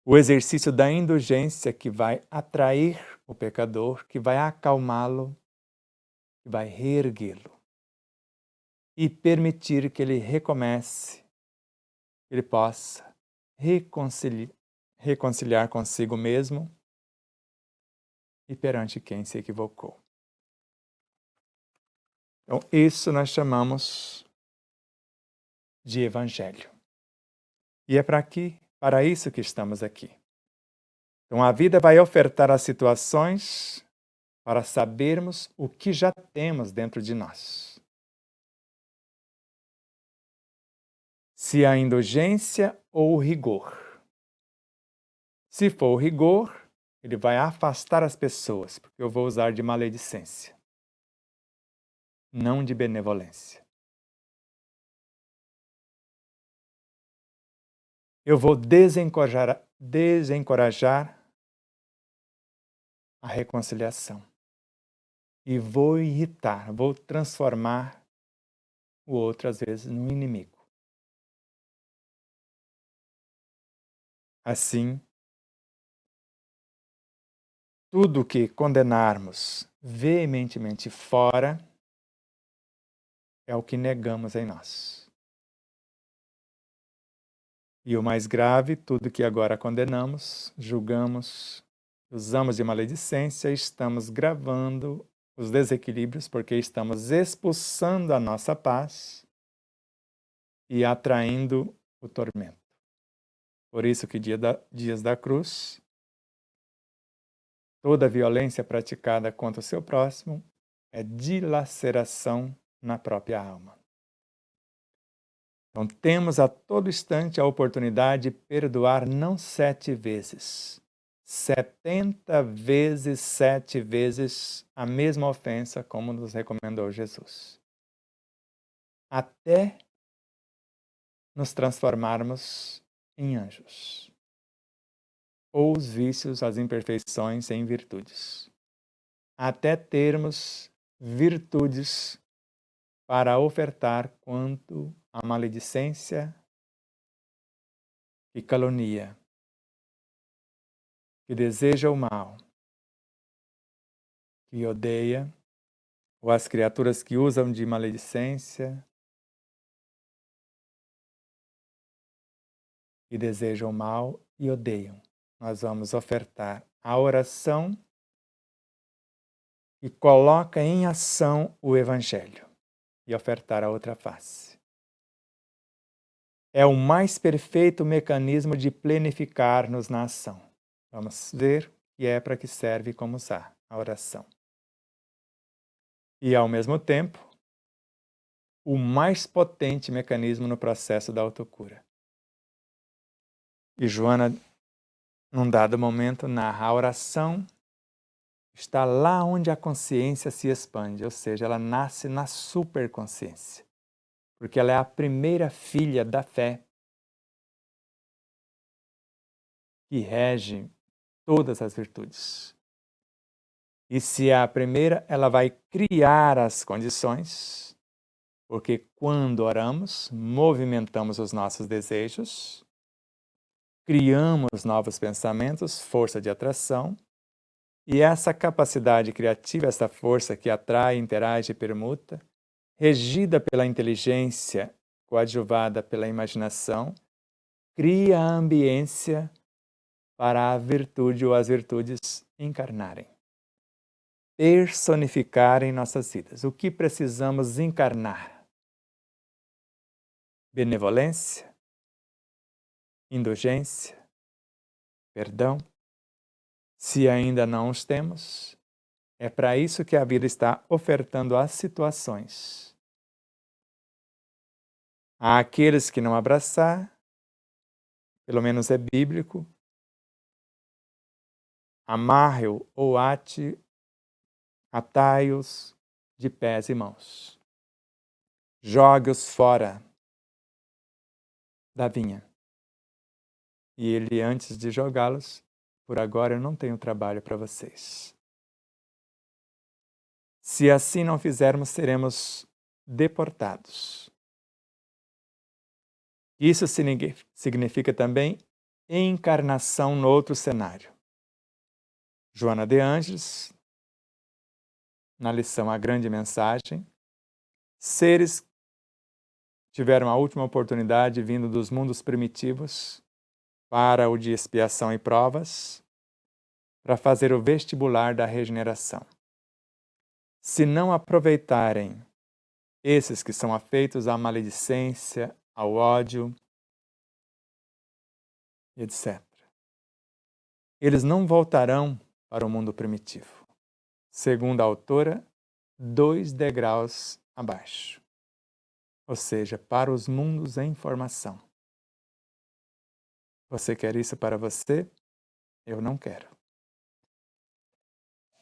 A: o exercício da indulgência que vai atrair o pecador, que vai acalmá-lo, que vai reerguê-lo e permitir que ele recomece, que ele possa reconciliar consigo mesmo e perante quem se equivocou. Então, isso nós chamamos de Evangelho. E é para isso que estamos aqui. Então, a vida vai ofertar as situações para sabermos o que já temos dentro de nós. Se a indulgência ou o rigor. Se for o rigor, ele vai afastar as pessoas, porque eu vou usar de maledicência, não de benevolência. Eu vou desencorajar a reconciliação. E vou irritar, vou transformar o outro, às vezes, num inimigo. Assim, tudo que condenarmos veementemente fora é o que negamos em nós. E o mais grave, tudo que agora condenamos, julgamos, usamos de maledicência, estamos gravando os desequilíbrios porque estamos expulsando a nossa paz e atraindo o tormento. Por isso que dias da cruz, toda violência praticada contra o seu próximo é dilaceração na própria alma. Então temos a todo instante a oportunidade de perdoar não 7 vezes, 70 vezes 7 vezes a mesma ofensa, como nos recomendou Jesus. Até nos transformarmos em anjos. Ou os vícios, as imperfeições em virtudes. Até termos virtudes para ofertar quanto à maledicência e calunia, que deseja o mal, que odeia, ou as criaturas que usam de maledicência e desejam o mal e odeiam. Nós vamos ofertar a oração e coloca em ação o Evangelho e ofertar a outra face. É o mais perfeito mecanismo de plenificar-nos na ação. Vamos ver que é para que serve e como usar a oração. E, ao mesmo tempo, o mais potente mecanismo no processo da autocura. E Joana, num dado momento, narra: a oração está lá onde a consciência se expande, ou seja, ela nasce na superconsciência, porque ela é a primeira filha da fé que rege todas as virtudes. E se é a primeira, ela vai criar as condições, porque quando oramos, movimentamos os nossos desejos, criamos novos pensamentos, força de atração, e essa capacidade criativa, essa força que atrai, interage e permuta, regida pela inteligência, coadjuvada pela imaginação, cria a ambiência para a virtude ou as virtudes encarnarem, personificarem nossas vidas. O que precisamos encarnar? Benevolência, indulgência, perdão. Se ainda não os temos, é para isso que a vida está ofertando as situações. Há aqueles que não abraçar, pelo menos é bíblico, amarre-o ou atai-os de pés e mãos. Jogue-os fora da vinha. E ele, antes de jogá-los, por agora eu não tenho trabalho para vocês. Se assim não fizermos, seremos deportados. Isso significa também encarnação no outro cenário. Joana de Ângeles, na lição A Grande Mensagem, seres tiveram a última oportunidade vindo dos mundos primitivos para o de expiação e provas, para fazer o vestibular da regeneração. Se não aproveitarem esses que são afeitos à maledicência, ao ódio, etc., eles não voltarão para o mundo primitivo. Segundo a autora, 2 degraus abaixo. Ou seja, para os mundos em formação. Você quer isso para você? Eu não quero.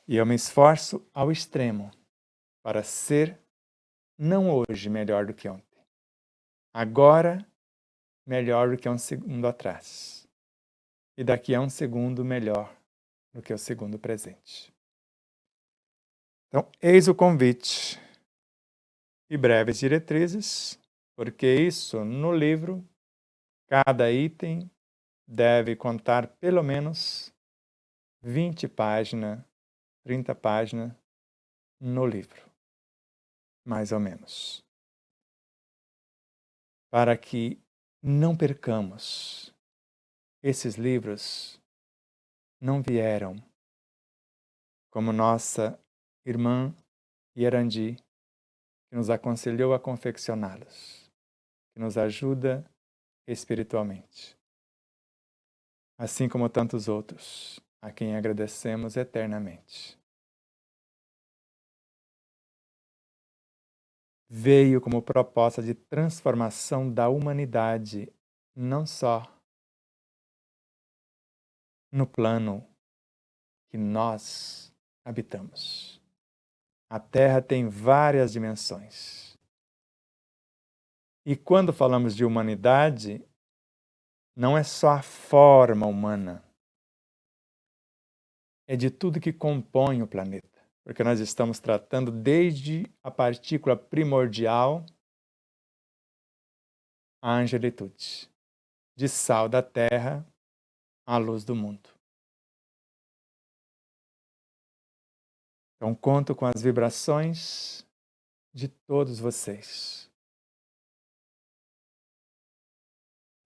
A: E eu me esforço ao extremo para ser, não hoje, melhor do que ontem. Agora, melhor do que um segundo atrás. E daqui a um segundo, melhor do que o segundo presente. Então, eis o convite e breves diretrizes, porque isso, no livro, cada item deve contar pelo menos 20 páginas, 30 páginas no livro, mais ou menos. Para que não percamos. Esses livros não vieram como nossa irmã Yerandi, que nos aconselhou a confeccioná-los, que nos ajuda espiritualmente. Assim como tantos outros, a quem agradecemos eternamente. Veio como proposta de transformação da humanidade, não só no plano que nós habitamos. A Terra tem várias dimensões. E quando falamos de humanidade, não é só a forma humana, é de tudo que compõe o planeta, porque nós estamos tratando desde a partícula primordial à angelitude, de sal da terra à luz do mundo. Então, conto com as vibrações de todos vocês.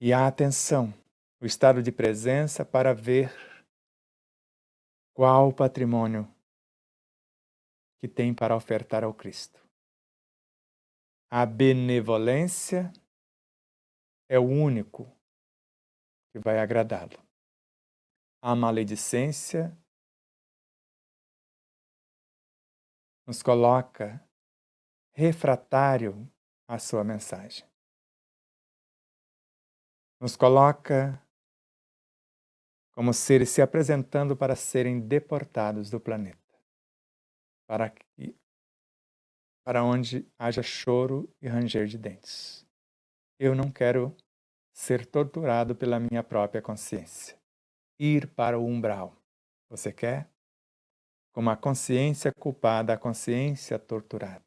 A: E a atenção, o estado de presença para ver qual o patrimônio que tem para ofertar ao Cristo. A benevolência é o único que vai agradá-lo. A maledicência nos coloca refratário à sua mensagem. Nos coloca como seres se apresentando para serem deportados do planeta, para onde haja choro e ranger de dentes. Eu não quero ser torturado pela minha própria consciência. Ir para o umbral. Você quer? Como a consciência culpada, a consciência torturada.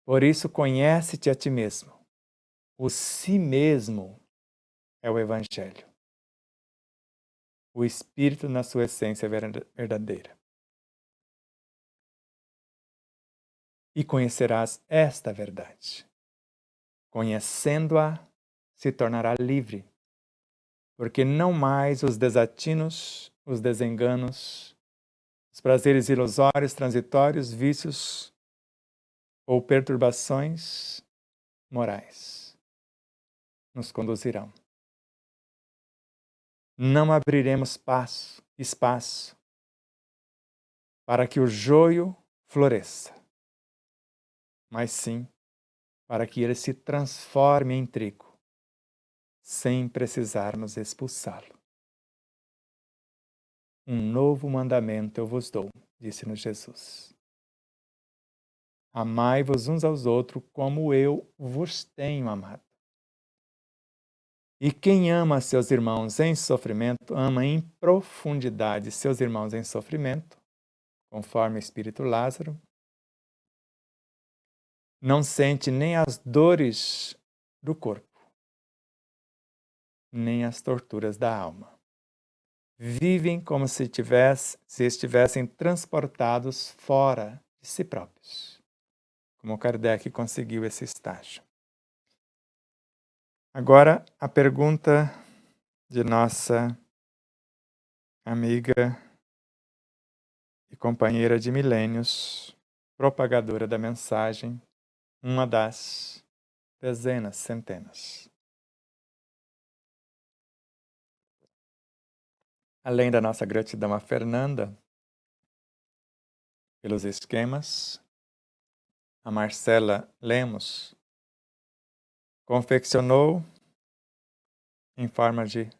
A: Por isso, conhece-te a ti mesmo. O si mesmo é o Evangelho. O Espírito na sua essência verdadeira. E conhecerás esta verdade. Conhecendo-a, se tornará livre, porque não mais os desatinos, os desenganos, os prazeres ilusórios, transitórios, vícios ou perturbações morais nos conduzirão. não abriremos espaço para que o joio floresça, mas sim para que ele se transforme em trigo, sem precisarmos expulsá-lo. Um novo mandamento eu vos dou, disse-nos Jesus. Amai-vos uns aos outros como eu vos tenho amado. E quem ama seus irmãos em sofrimento, ama em profundidade seus irmãos em sofrimento, conforme o Espírito Lázaro, não sente nem as dores do corpo, nem as torturas da alma. Vivem como se estivessem transportados fora de si próprios, como Kardec conseguiu esse estágio. Agora, a pergunta de nossa amiga e companheira de milênios, propagadora da mensagem, uma das dezenas, centenas. Além da nossa gratidão a Fernanda pelos esquemas, a Marcela Lemos confeccionou em forma de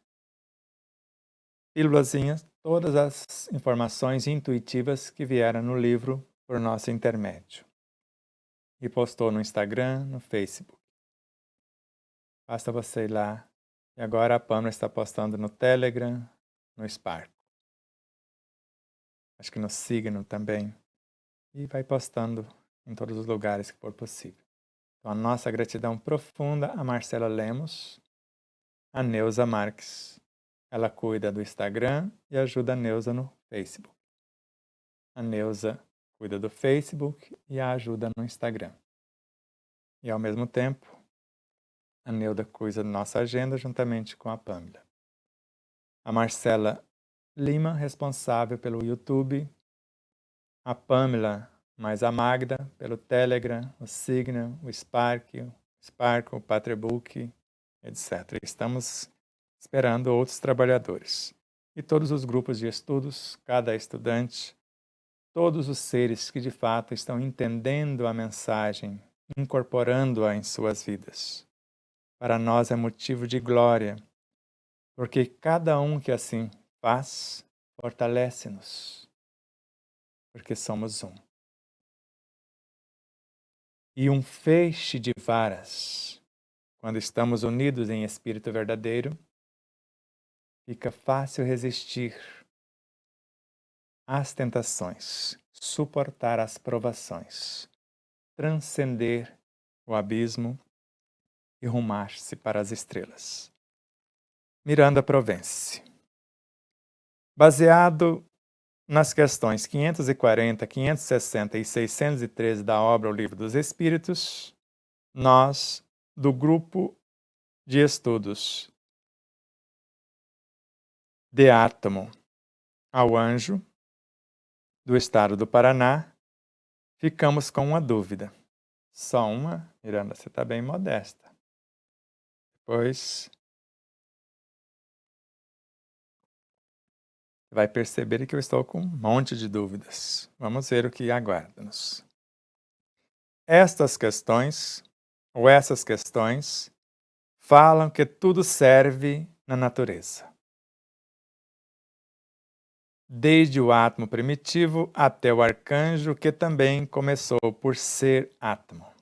A: pílulazinhas todas as informações intuitivas que vieram no livro por nosso intermédio e postou no Instagram, no Facebook. Basta você ir lá. E agora a Pamela está postando no Telegram, no Spark. Acho que no Signal também. E vai postando em todos os lugares que for possível. Então, a nossa gratidão profunda a Marcela Lemos, a Neuza Marques. Ela cuida do Instagram e ajuda a Neuza no Facebook. A Neuza cuida do Facebook e a ajuda no Instagram. E, ao mesmo tempo, a Neuza cuida da nossa agenda juntamente com a Pamela. A Marcela Lima, responsável pelo YouTube. A Pamela, mais a Magda, pelo Telegram, o Signal, o Spark, o Patrebook, etc. Estamos esperando outros trabalhadores. E todos os grupos de estudos, cada estudante, todos os seres que de fato estão entendendo a mensagem, incorporando-a em suas vidas. Para nós é motivo de glória, porque cada um que assim faz, fortalece-nos, porque somos um. E um feixe de varas, quando estamos unidos em espírito verdadeiro, fica fácil resistir às tentações, suportar as provações, transcender o abismo e rumar-se para as estrelas. Miranda Provence. Baseado nas questões 540, 560 e 613 da obra O Livro dos Espíritos, nós, do grupo de estudos De Átomo ao Anjo, do estado do Paraná, ficamos com uma dúvida. Só uma? Miranda, você está bem modesta. Depois vai perceber que eu estou com um monte de dúvidas. Vamos ver o que aguarda-nos. Essas questões falam que tudo serve na natureza. Desde o átomo primitivo até o arcanjo, que também começou por ser átomo.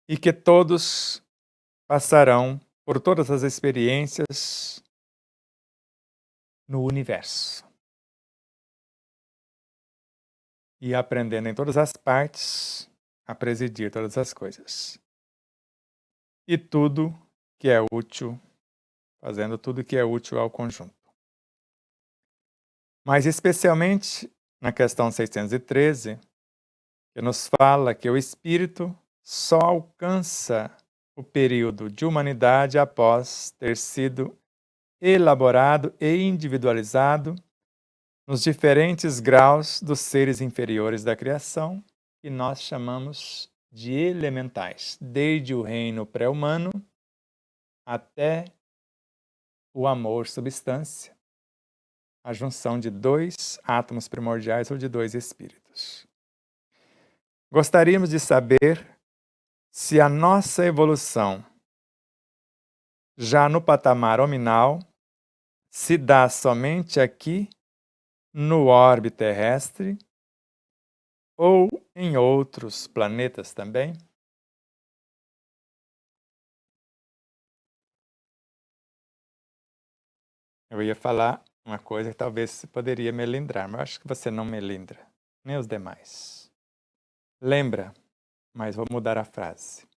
A: E que todos passarão por todas as experiências no universo. E aprendendo em todas as partes a presidir todas as coisas. E tudo que é útil, fazendo tudo que é útil ao conjunto. Mas especialmente na questão 613, que nos fala que o espírito só alcança o período de humanidade após ter sido elaborado e individualizado nos diferentes graus dos seres inferiores da criação, que nós chamamos de elementais, desde o reino pré-humano até o amor substância, a junção de dois átomos primordiais ou de dois espíritos. Gostaríamos de saber se a nossa evolução, já no patamar hominal, se dá somente aqui no orbe terrestre ou em outros planetas também? Eu ia falar uma coisa que talvez você poderia melindrar, mas eu acho que você não melindra, nem os demais. Lembra, mas vou mudar a frase.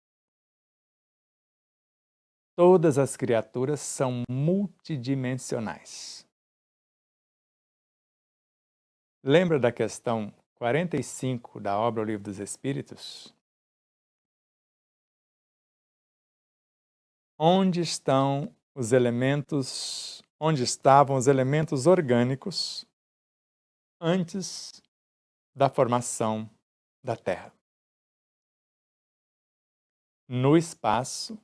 A: Todas as criaturas são multidimensionais. Lembra da questão 45 da obra O Livro dos Espíritos? Onde estavam os elementos orgânicos antes da formação da Terra? No espaço,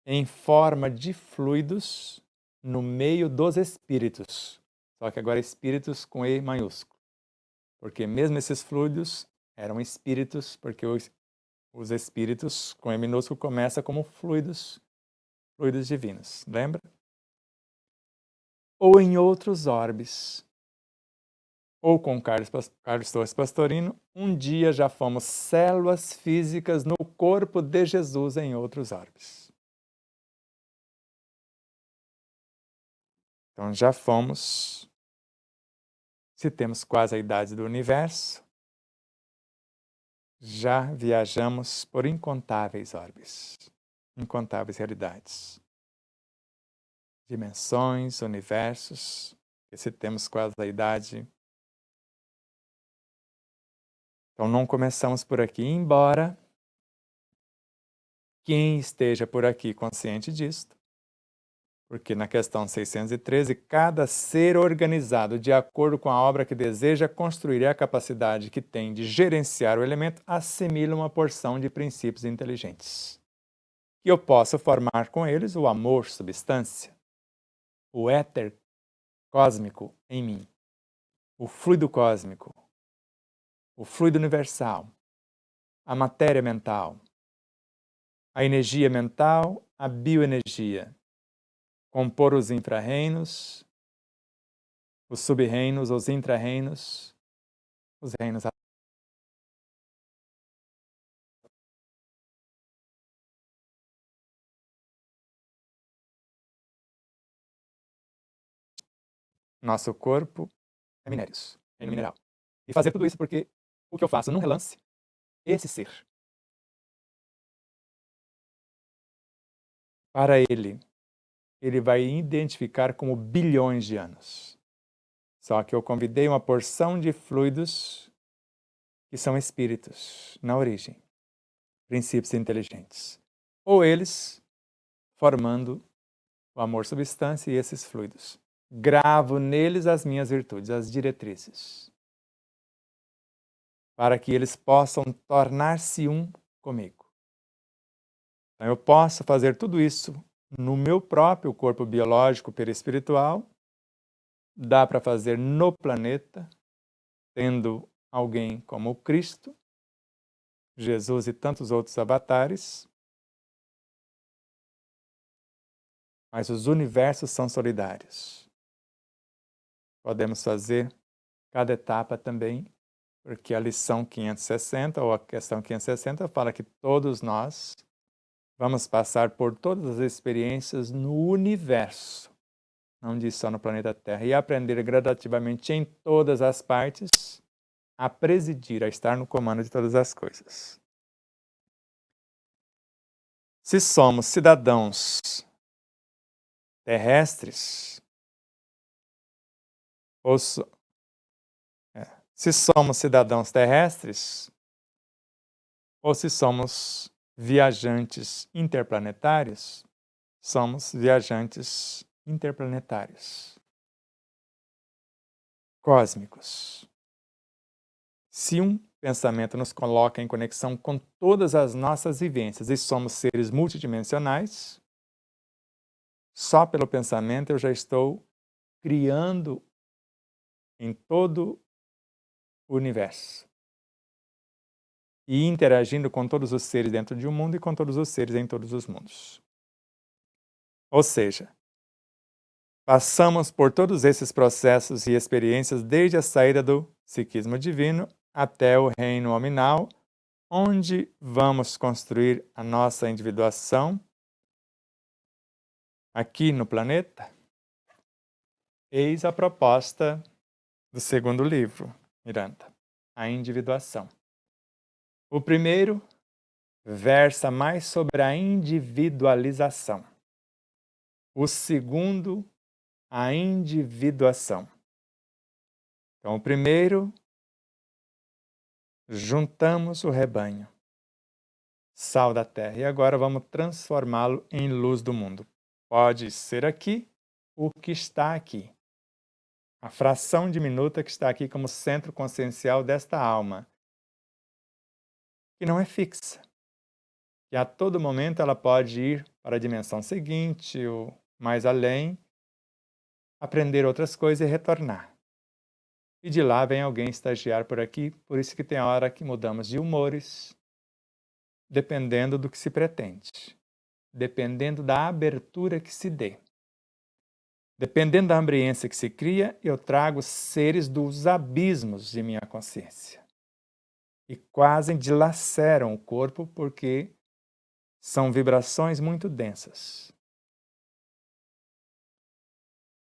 A: em forma de fluidos no meio dos espíritos. Só que agora espíritos com E maiúsculo. Porque mesmo esses fluidos eram espíritos, porque os espíritos com E minúsculo começa como fluidos divinos, lembra? Ou em outros orbes. Ou com Carlos Torres Pastorino, um dia já fomos células físicas no corpo de Jesus em outros orbes. Então já fomos, se temos quase a idade do universo, já viajamos por incontáveis orbes, incontáveis realidades, dimensões, universos, e se temos quase a idade. Então não começamos por aqui, embora quem esteja por aqui consciente disto, porque na questão 613, cada ser organizado de acordo com a obra que deseja construir e a capacidade que tem de gerenciar o elemento, assimila uma porção de princípios inteligentes. E eu posso formar com eles o amor substância, o éter cósmico em mim, o fluido cósmico, o fluido universal, a matéria mental, a energia mental, a bioenergia, compor os infra-reinos, os sub-reinos, os intra-reinos, os reinos. Nosso corpo é minérios, reino mineral. E fazer tudo isso porque o que eu faço num relance, esse ser, para ele vai identificar como bilhões de anos. Só que eu convidei uma porção de fluidos que são espíritos, na origem, princípios inteligentes. Ou eles formando o amor substância e esses fluidos. Gravo neles as minhas virtudes, as diretrizes, para que eles possam tornar-se um comigo. Então, eu posso fazer tudo isso no meu próprio corpo biológico perispiritual, dá para fazer no planeta, tendo alguém como o Cristo, Jesus e tantos outros avatares, mas os universos são solidários. Podemos fazer cada etapa também, porque a lição 560, ou a questão 560, fala que todos nós vamos passar por todas as experiências no universo, não diz só no planeta Terra, e aprender gradativamente em todas as partes a presidir, a estar no comando de todas as coisas. Se somos cidadãos terrestres, se somos cidadãos terrestres, ou se somos viajantes interplanetários, somos viajantes interplanetários, cósmicos. Se um pensamento nos coloca em conexão com todas as nossas vivências e somos seres multidimensionais, só pelo pensamento eu já estou criando em todo o universo e interagindo com todos os seres dentro de um mundo e com todos os seres em todos os mundos. Ou seja, passamos por todos esses processos e experiências desde a saída do psiquismo divino até o reino nominal, onde vamos construir a nossa individuação aqui no planeta. Eis a proposta do segundo livro, Miranda, a individuação. O primeiro versa mais sobre a individualização. O segundo, a individuação. Então, o primeiro, juntamos o rebanho, sal da terra, e agora vamos transformá-lo em luz do mundo. Pode ser aqui o que está aqui. A fração diminuta que está aqui como centro consciencial desta alma, que não é fixa, que a todo momento ela pode ir para a dimensão seguinte ou mais além, aprender outras coisas e retornar. E de lá vem alguém estagiar por aqui, por isso que tem hora que mudamos de humores, dependendo do que se pretende, dependendo da abertura que se dê. Dependendo da ambiência que se cria, eu trago seres dos abismos de minha consciência. E quase dilaceram o corpo porque são vibrações muito densas.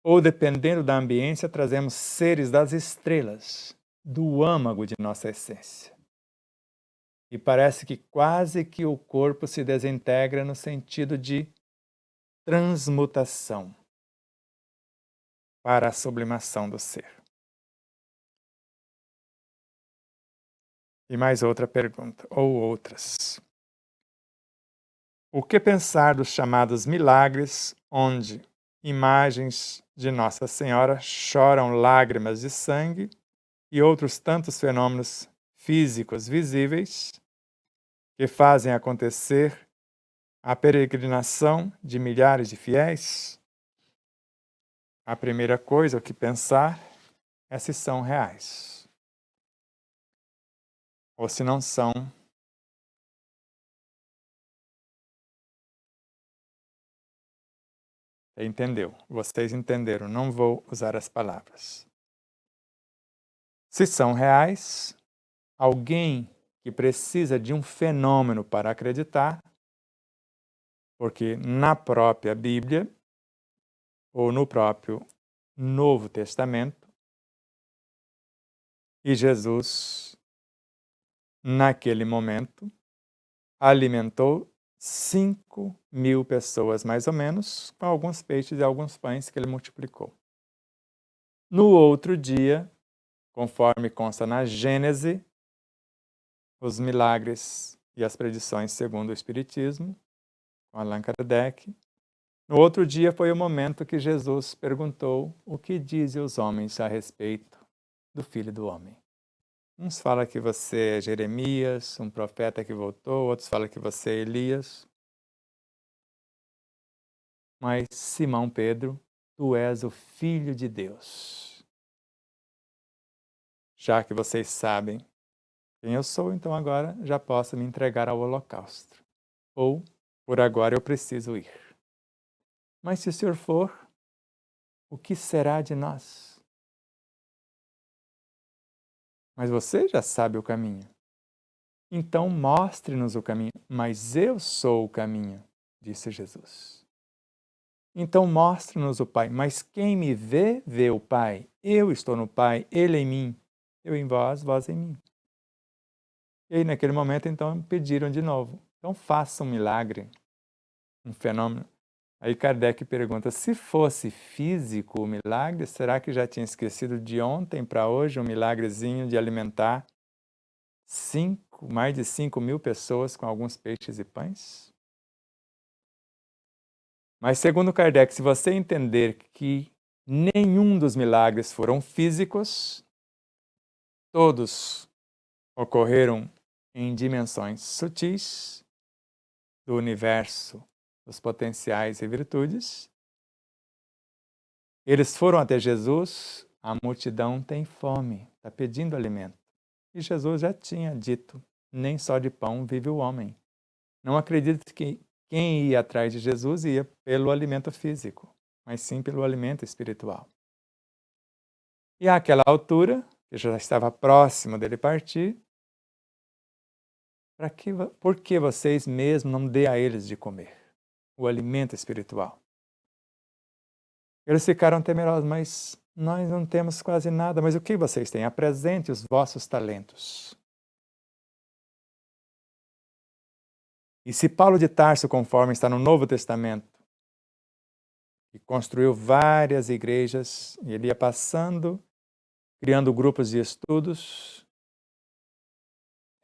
A: Ou dependendo da ambiência, trazemos seres das estrelas, do âmago de nossa essência. E parece que quase que o corpo se desintegra no sentido de transmutação para a sublimação do ser. E mais outra pergunta, ou outras. O que pensar dos chamados milagres, onde imagens de Nossa Senhora choram lágrimas de sangue e outros tantos fenômenos físicos visíveis que fazem acontecer a peregrinação de milhares de fiéis? A primeira coisa o que pensar é se são reais ou se não são. Entendeu? Vocês entenderam, não vou usar as palavras. Se são reais, alguém que precisa de um fenômeno para acreditar, porque na própria Bíblia ou no próprio Novo Testamento, e Jesus, naquele momento, alimentou 5.000 pessoas, mais ou menos, com alguns peixes e alguns pães que ele multiplicou. No outro dia, conforme consta na Gênese, os milagres e as predições segundo o Espiritismo, com Allan Kardec. No outro dia foi o momento que Jesus perguntou o que dizem os homens a respeito do Filho do Homem. Uns falam que você é Jeremias, um profeta que voltou, outros falam que você é Elias. Mas Simão Pedro, tu és o Filho de Deus. Já que vocês sabem quem eu sou, então agora já posso me entregar ao holocausto. Ou, por agora eu preciso ir. Mas se o Senhor for, o que será de nós? Mas você já sabe o caminho. Então mostre-nos o caminho. Mas eu sou o caminho, disse Jesus. Então mostre-nos o Pai. Mas quem me vê, vê o Pai. Eu estou no Pai, Ele em mim. Eu em vós, vós em mim. E aí, naquele momento, então, pediram de novo. Então faça um milagre, um fenômeno. Aí Kardec pergunta, se fosse físico o milagre, será que já tinha esquecido de ontem para hoje um milagrezinho de alimentar mais de 5.000 pessoas com alguns peixes e pães? Mas segundo Kardec, se você entender que nenhum dos milagres foram físicos, todos ocorreram em dimensões sutis do universo dos potenciais e virtudes, Eles foram até Jesus, a multidão tem fome, está pedindo alimento. E Jesus já tinha dito, nem só de pão vive o homem. Não acredito que quem ia atrás de Jesus ia pelo alimento físico, mas sim pelo alimento espiritual. E àquela altura, que já estava próximo dele partir, por que vocês mesmos não dê a eles de comer o alimento espiritual? Eles ficaram temerosos, mas nós não temos quase nada. Mas o que vocês têm? Apresente os vossos talentos. E se Paulo de Tarso, conforme está no Novo Testamento, que construiu várias igrejas, e ele ia passando, criando grupos de estudos,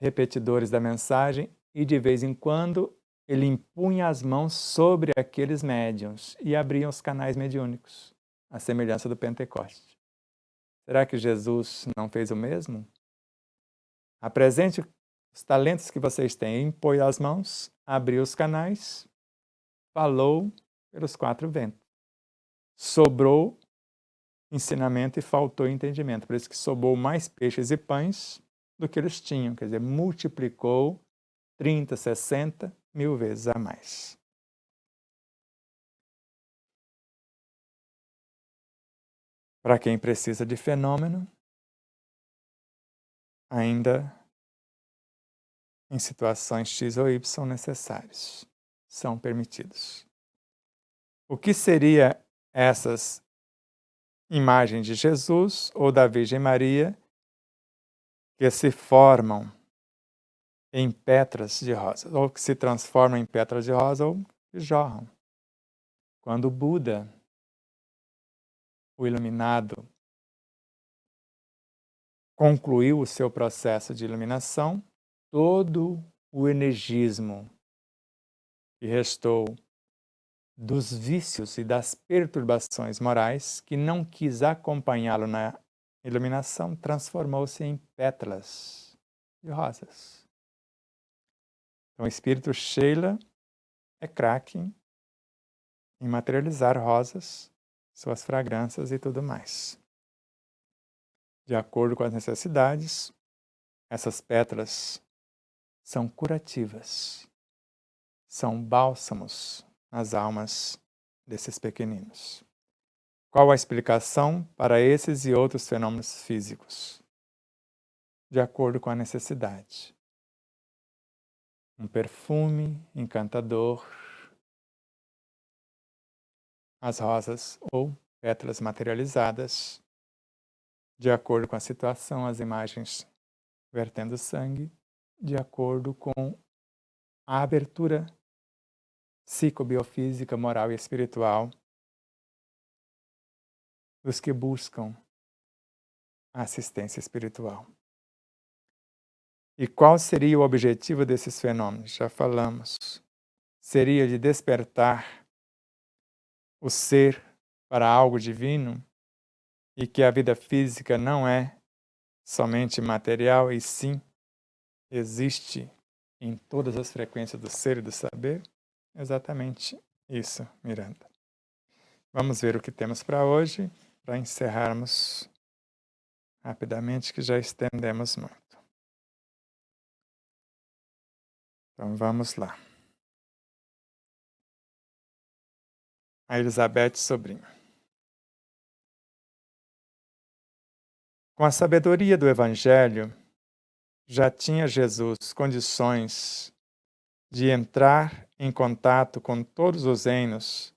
A: repetidores da mensagem, e de vez em quando ele impunha as mãos sobre aqueles médiuns e abria os canais mediúnicos, à semelhança do Pentecoste. Será que Jesus não fez o mesmo? Apresente os talentos que vocês têm, impôs as mãos, abriu os canais, falou pelos quatro ventos. Sobrou ensinamento e faltou entendimento. Por isso que sobrou mais peixes e pães do que eles tinham. Quer dizer, multiplicou 30, 60, 1000 vezes a mais. Para quem precisa de fenômeno, ainda em situações X ou Y necessários, são permitidos. O que seria essas imagens de Jesus ou da Virgem Maria que se formam em pétalas de rosa, ou que se transformam em pétalas de rosa ou que jorram? Quando o Buda, o iluminado, concluiu o seu processo de iluminação, todo o energismo que restou dos vícios e das perturbações morais que não quis acompanhá-lo na iluminação transformou-se em pétalas de rosas. Então, o espírito Sheila é craque em materializar rosas, suas fragrâncias e tudo mais. De acordo com as necessidades, essas pétalas são curativas, são bálsamos nas almas desses pequeninos. Qual a explicação para esses e outros fenômenos físicos? De acordo com a necessidade. Um perfume encantador, as rosas ou pétalas materializadas, de acordo com a situação, as imagens vertendo sangue, de acordo com a abertura psicobiofísica, moral e espiritual dos que buscam a assistência espiritual. E qual seria o objetivo desses fenômenos? Já falamos. Seria de despertar o ser para algo divino e que a vida física não é somente material e sim existe em todas as frequências do ser e do saber? Exatamente isso, Miranda. Vamos ver o que temos para hoje, para encerrarmos rapidamente, que já estendemos muito. Então vamos lá. A Elizabeth Sobrinho. Com a sabedoria do Evangelho, já tinha Jesus condições de entrar em contato com todos os reinos,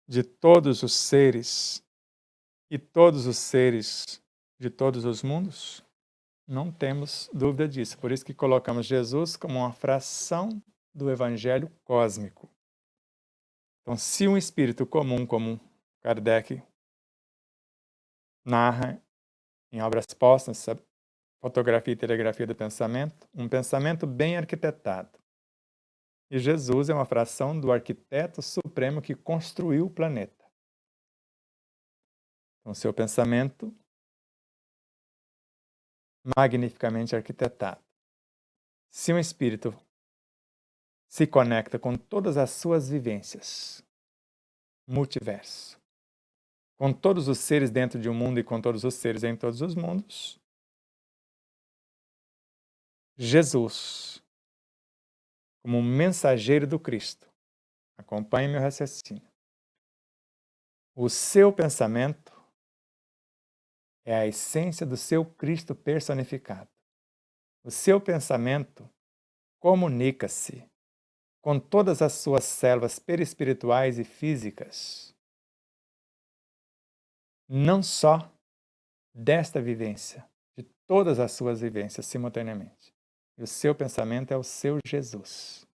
A: de todos os seres e todos os seres de todos os mundos? Não temos dúvida disso. Por isso que colocamos Jesus como uma fração do Evangelho cósmico. Então, se um espírito comum, como Kardec narra em obras póstumas, Fotografia e Telegrafia do Pensamento, um pensamento bem arquitetado. E Jesus é uma fração do arquiteto supremo que construiu o planeta. Então, seu pensamento magnificamente arquitetado. Se um espírito se conecta com todas as suas vivências, multiverso, com todos os seres dentro de um mundo e com todos os seres em todos os mundos, Jesus, como mensageiro do Cristo, acompanhe meu raciocínio. O seu pensamento é a essência do seu Cristo personificado. O seu pensamento comunica-se com todas as suas células perispirituais e físicas, não só desta vivência, de todas as suas vivências simultaneamente. E o seu pensamento é o seu Jesus.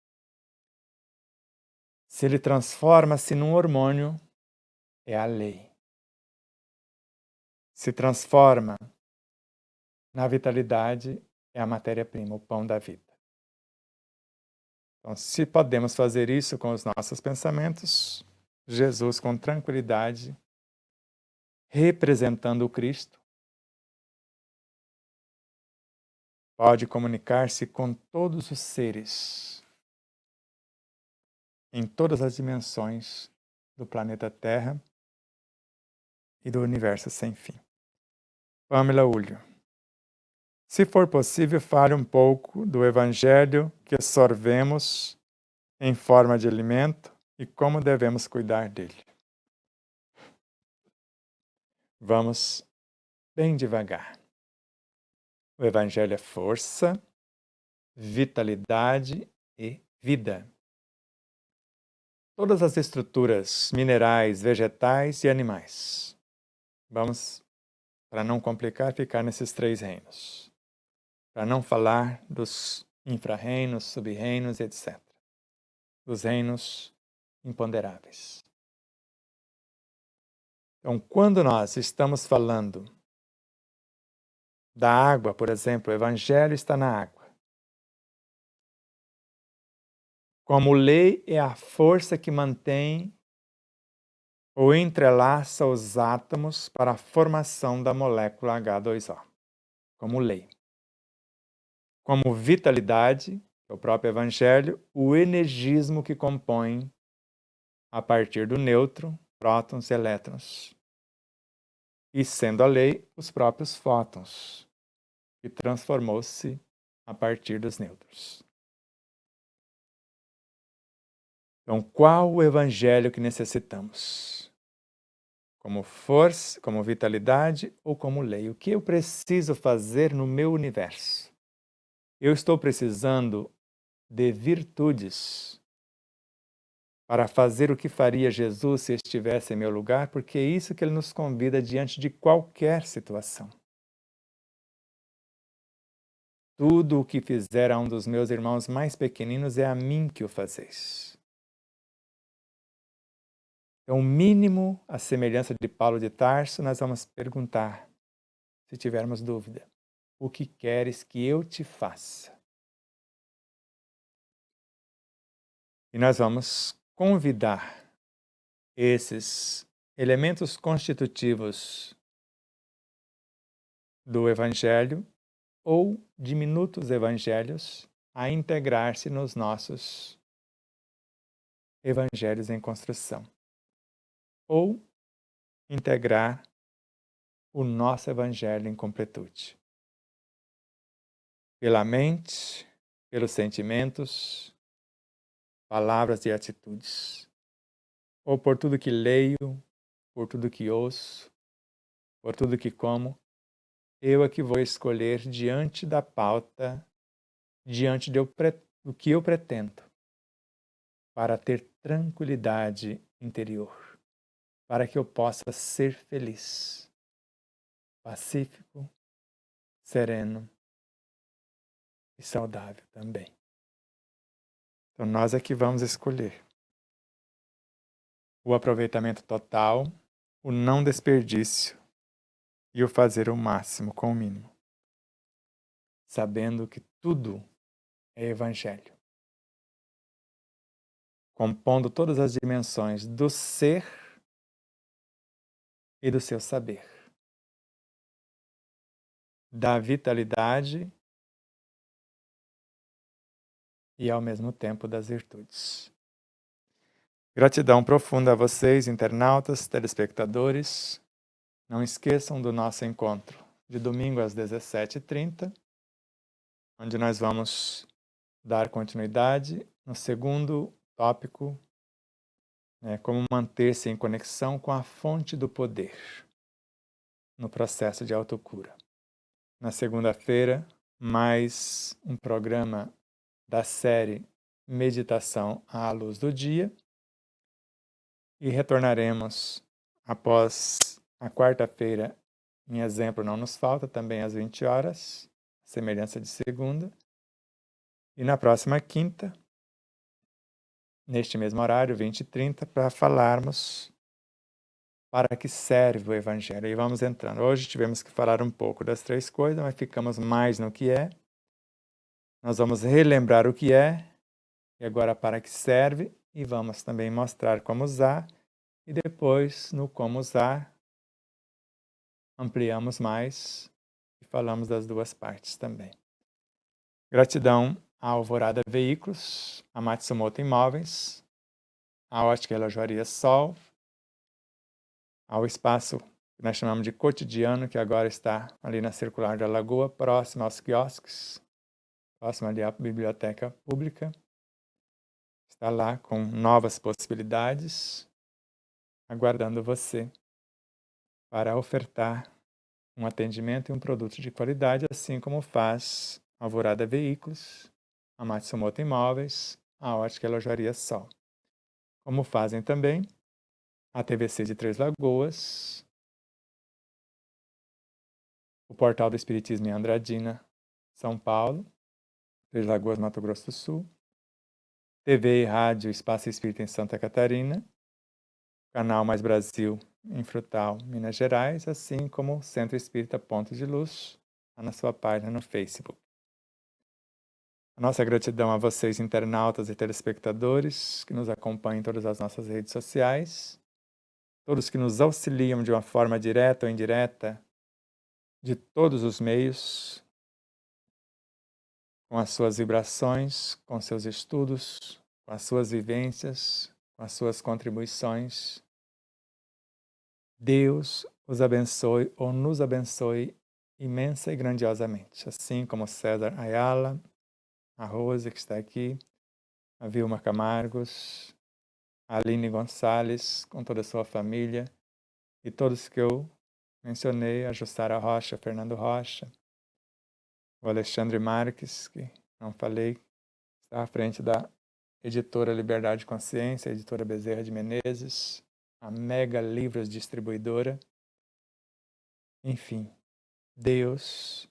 A: Se ele transforma-se num hormônio, é a lei. Se transforma na vitalidade, é a matéria-prima, o pão da vida. Então, se podemos fazer isso com os nossos pensamentos, Jesus, com tranquilidade, representando o Cristo, pode comunicar-se com todos os seres, em todas as dimensões do planeta Terra e do universo sem fim. Pamela Ulho. Se for possível, fale um pouco do Evangelho que sorvemos em forma de alimento e como devemos cuidar dele. Vamos bem devagar. O Evangelho é força, vitalidade e vida. Todas as estruturas minerais, vegetais e animais. Vamos, para não complicar, ficar nesses 3 reinos. Para não falar dos infra-reinos, sub-reinos, etc. Dos reinos imponderáveis. Então, quando nós estamos falando da água, por exemplo, o Evangelho está na água. Como lei é a força que mantém ou entrelaça os átomos para a formação da molécula H2O, como lei. Como vitalidade, o próprio Evangelho, o energismo que compõe, a partir do nêutron, prótons e elétrons. E sendo a lei, os próprios fótons, que transformou-se a partir dos nêutrons. Então, qual o Evangelho que necessitamos? Como força, como vitalidade ou como lei? O que eu preciso fazer no meu universo? Eu estou precisando de virtudes para fazer o que faria Jesus se estivesse em meu lugar, porque é isso que ele nos convida diante de qualquer situação. Tudo o que fizer a um dos meus irmãos mais pequeninos é a mim que o fazeis. Então, o mínimo, a semelhança de Paulo de Tarso, nós vamos perguntar, se tivermos dúvida, o que queres que eu te faça? E nós vamos convidar esses elementos constitutivos do Evangelho ou diminutos evangelhos a integrar-se nos nossos evangelhos em construção, ou integrar o nosso evangelho em completude. Pela mente, pelos sentimentos, palavras e atitudes, ou por tudo que leio, por tudo que ouço, por tudo que como, eu é que vou escolher diante da pauta, diante do que eu pretendo, para ter tranquilidade interior, para que eu possa ser feliz, pacífico, sereno e saudável também. Então nós é que vamos escolher o aproveitamento total, o não desperdício e o fazer o máximo com o mínimo, sabendo que tudo é Evangelho, compondo todas as dimensões do ser e do seu saber, da vitalidade e ao mesmo tempo das virtudes. Gratidão profunda a vocês, internautas, telespectadores. Não esqueçam do nosso encontro de domingo às 17h30, onde nós vamos dar continuidade no segundo tópico, como manter-se em conexão com a fonte do poder no processo de autocura. Na segunda-feira, mais um programa da série Meditação à Luz do Dia, e retornaremos após a quarta-feira, em exemplo não nos falta, também às 20 horas, semelhança de segunda, e na próxima quinta, neste mesmo horário, 20h30, para falarmos para que serve o Evangelho. E vamos entrando. Hoje tivemos que falar um pouco das três coisas, mas ficamos mais no que é. Nós vamos relembrar o que é, e agora para que serve, e vamos também mostrar como usar, e depois, no como usar, ampliamos mais e falamos das duas partes também. Gratidão à Alvorada Veículos, a Matsumoto Imóveis, à Ótica Relojoaria Sol, ao espaço que nós chamamos de cotidiano, que agora está ali na Circular da Lagoa, próximo aos quiosques, próximo ali à Biblioteca Pública. Está lá com novas possibilidades, aguardando você para ofertar um atendimento e um produto de qualidade, assim como faz a Alvorada Veículos, a Matsumoto Imóveis, a Ótica Relojoaria Sol. Como fazem também a TVC de Três Lagoas, o Portal do Espiritismo em Andradina, São Paulo, Três Lagoas, Mato Grosso do Sul, TV e Rádio Espaço Espírita em Santa Catarina, Canal Mais Brasil em Frutal, Minas Gerais, assim como o Centro Espírita Pontos de Luz, na sua página no Facebook. A nossa gratidão a vocês, internautas e telespectadores, que nos acompanham em todas as nossas redes sociais, todos que nos auxiliam de uma forma direta ou indireta, de todos os meios, com as suas vibrações, com seus estudos, com as suas vivências, com as suas contribuições. Deus os abençoe ou nos abençoe imensa e grandiosamente, assim como César Ayala, a Rose que está aqui, a Vilma Camargos, a Aline Gonçalves, com toda a sua família, e todos que eu mencionei, a Jussara Rocha, Fernando Rocha, o Alexandre Marques, que não falei, está à frente da editora Liberdade de Consciência, a editora Bezerra de Menezes, a Mega Livros Distribuidora. Enfim, Deus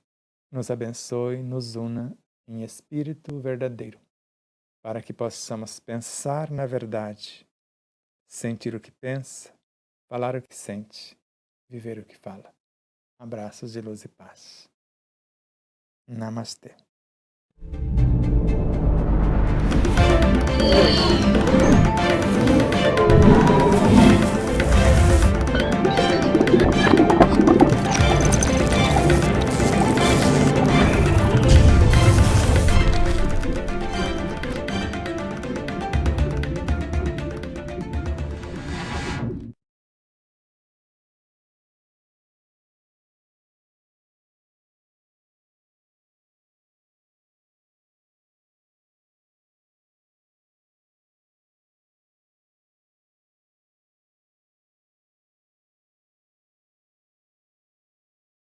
A: nos abençoe, nos una em espírito verdadeiro, para que possamos pensar na verdade, sentir o que pensa, falar o que sente, viver o que fala. Abraços de luz e paz. Namastê.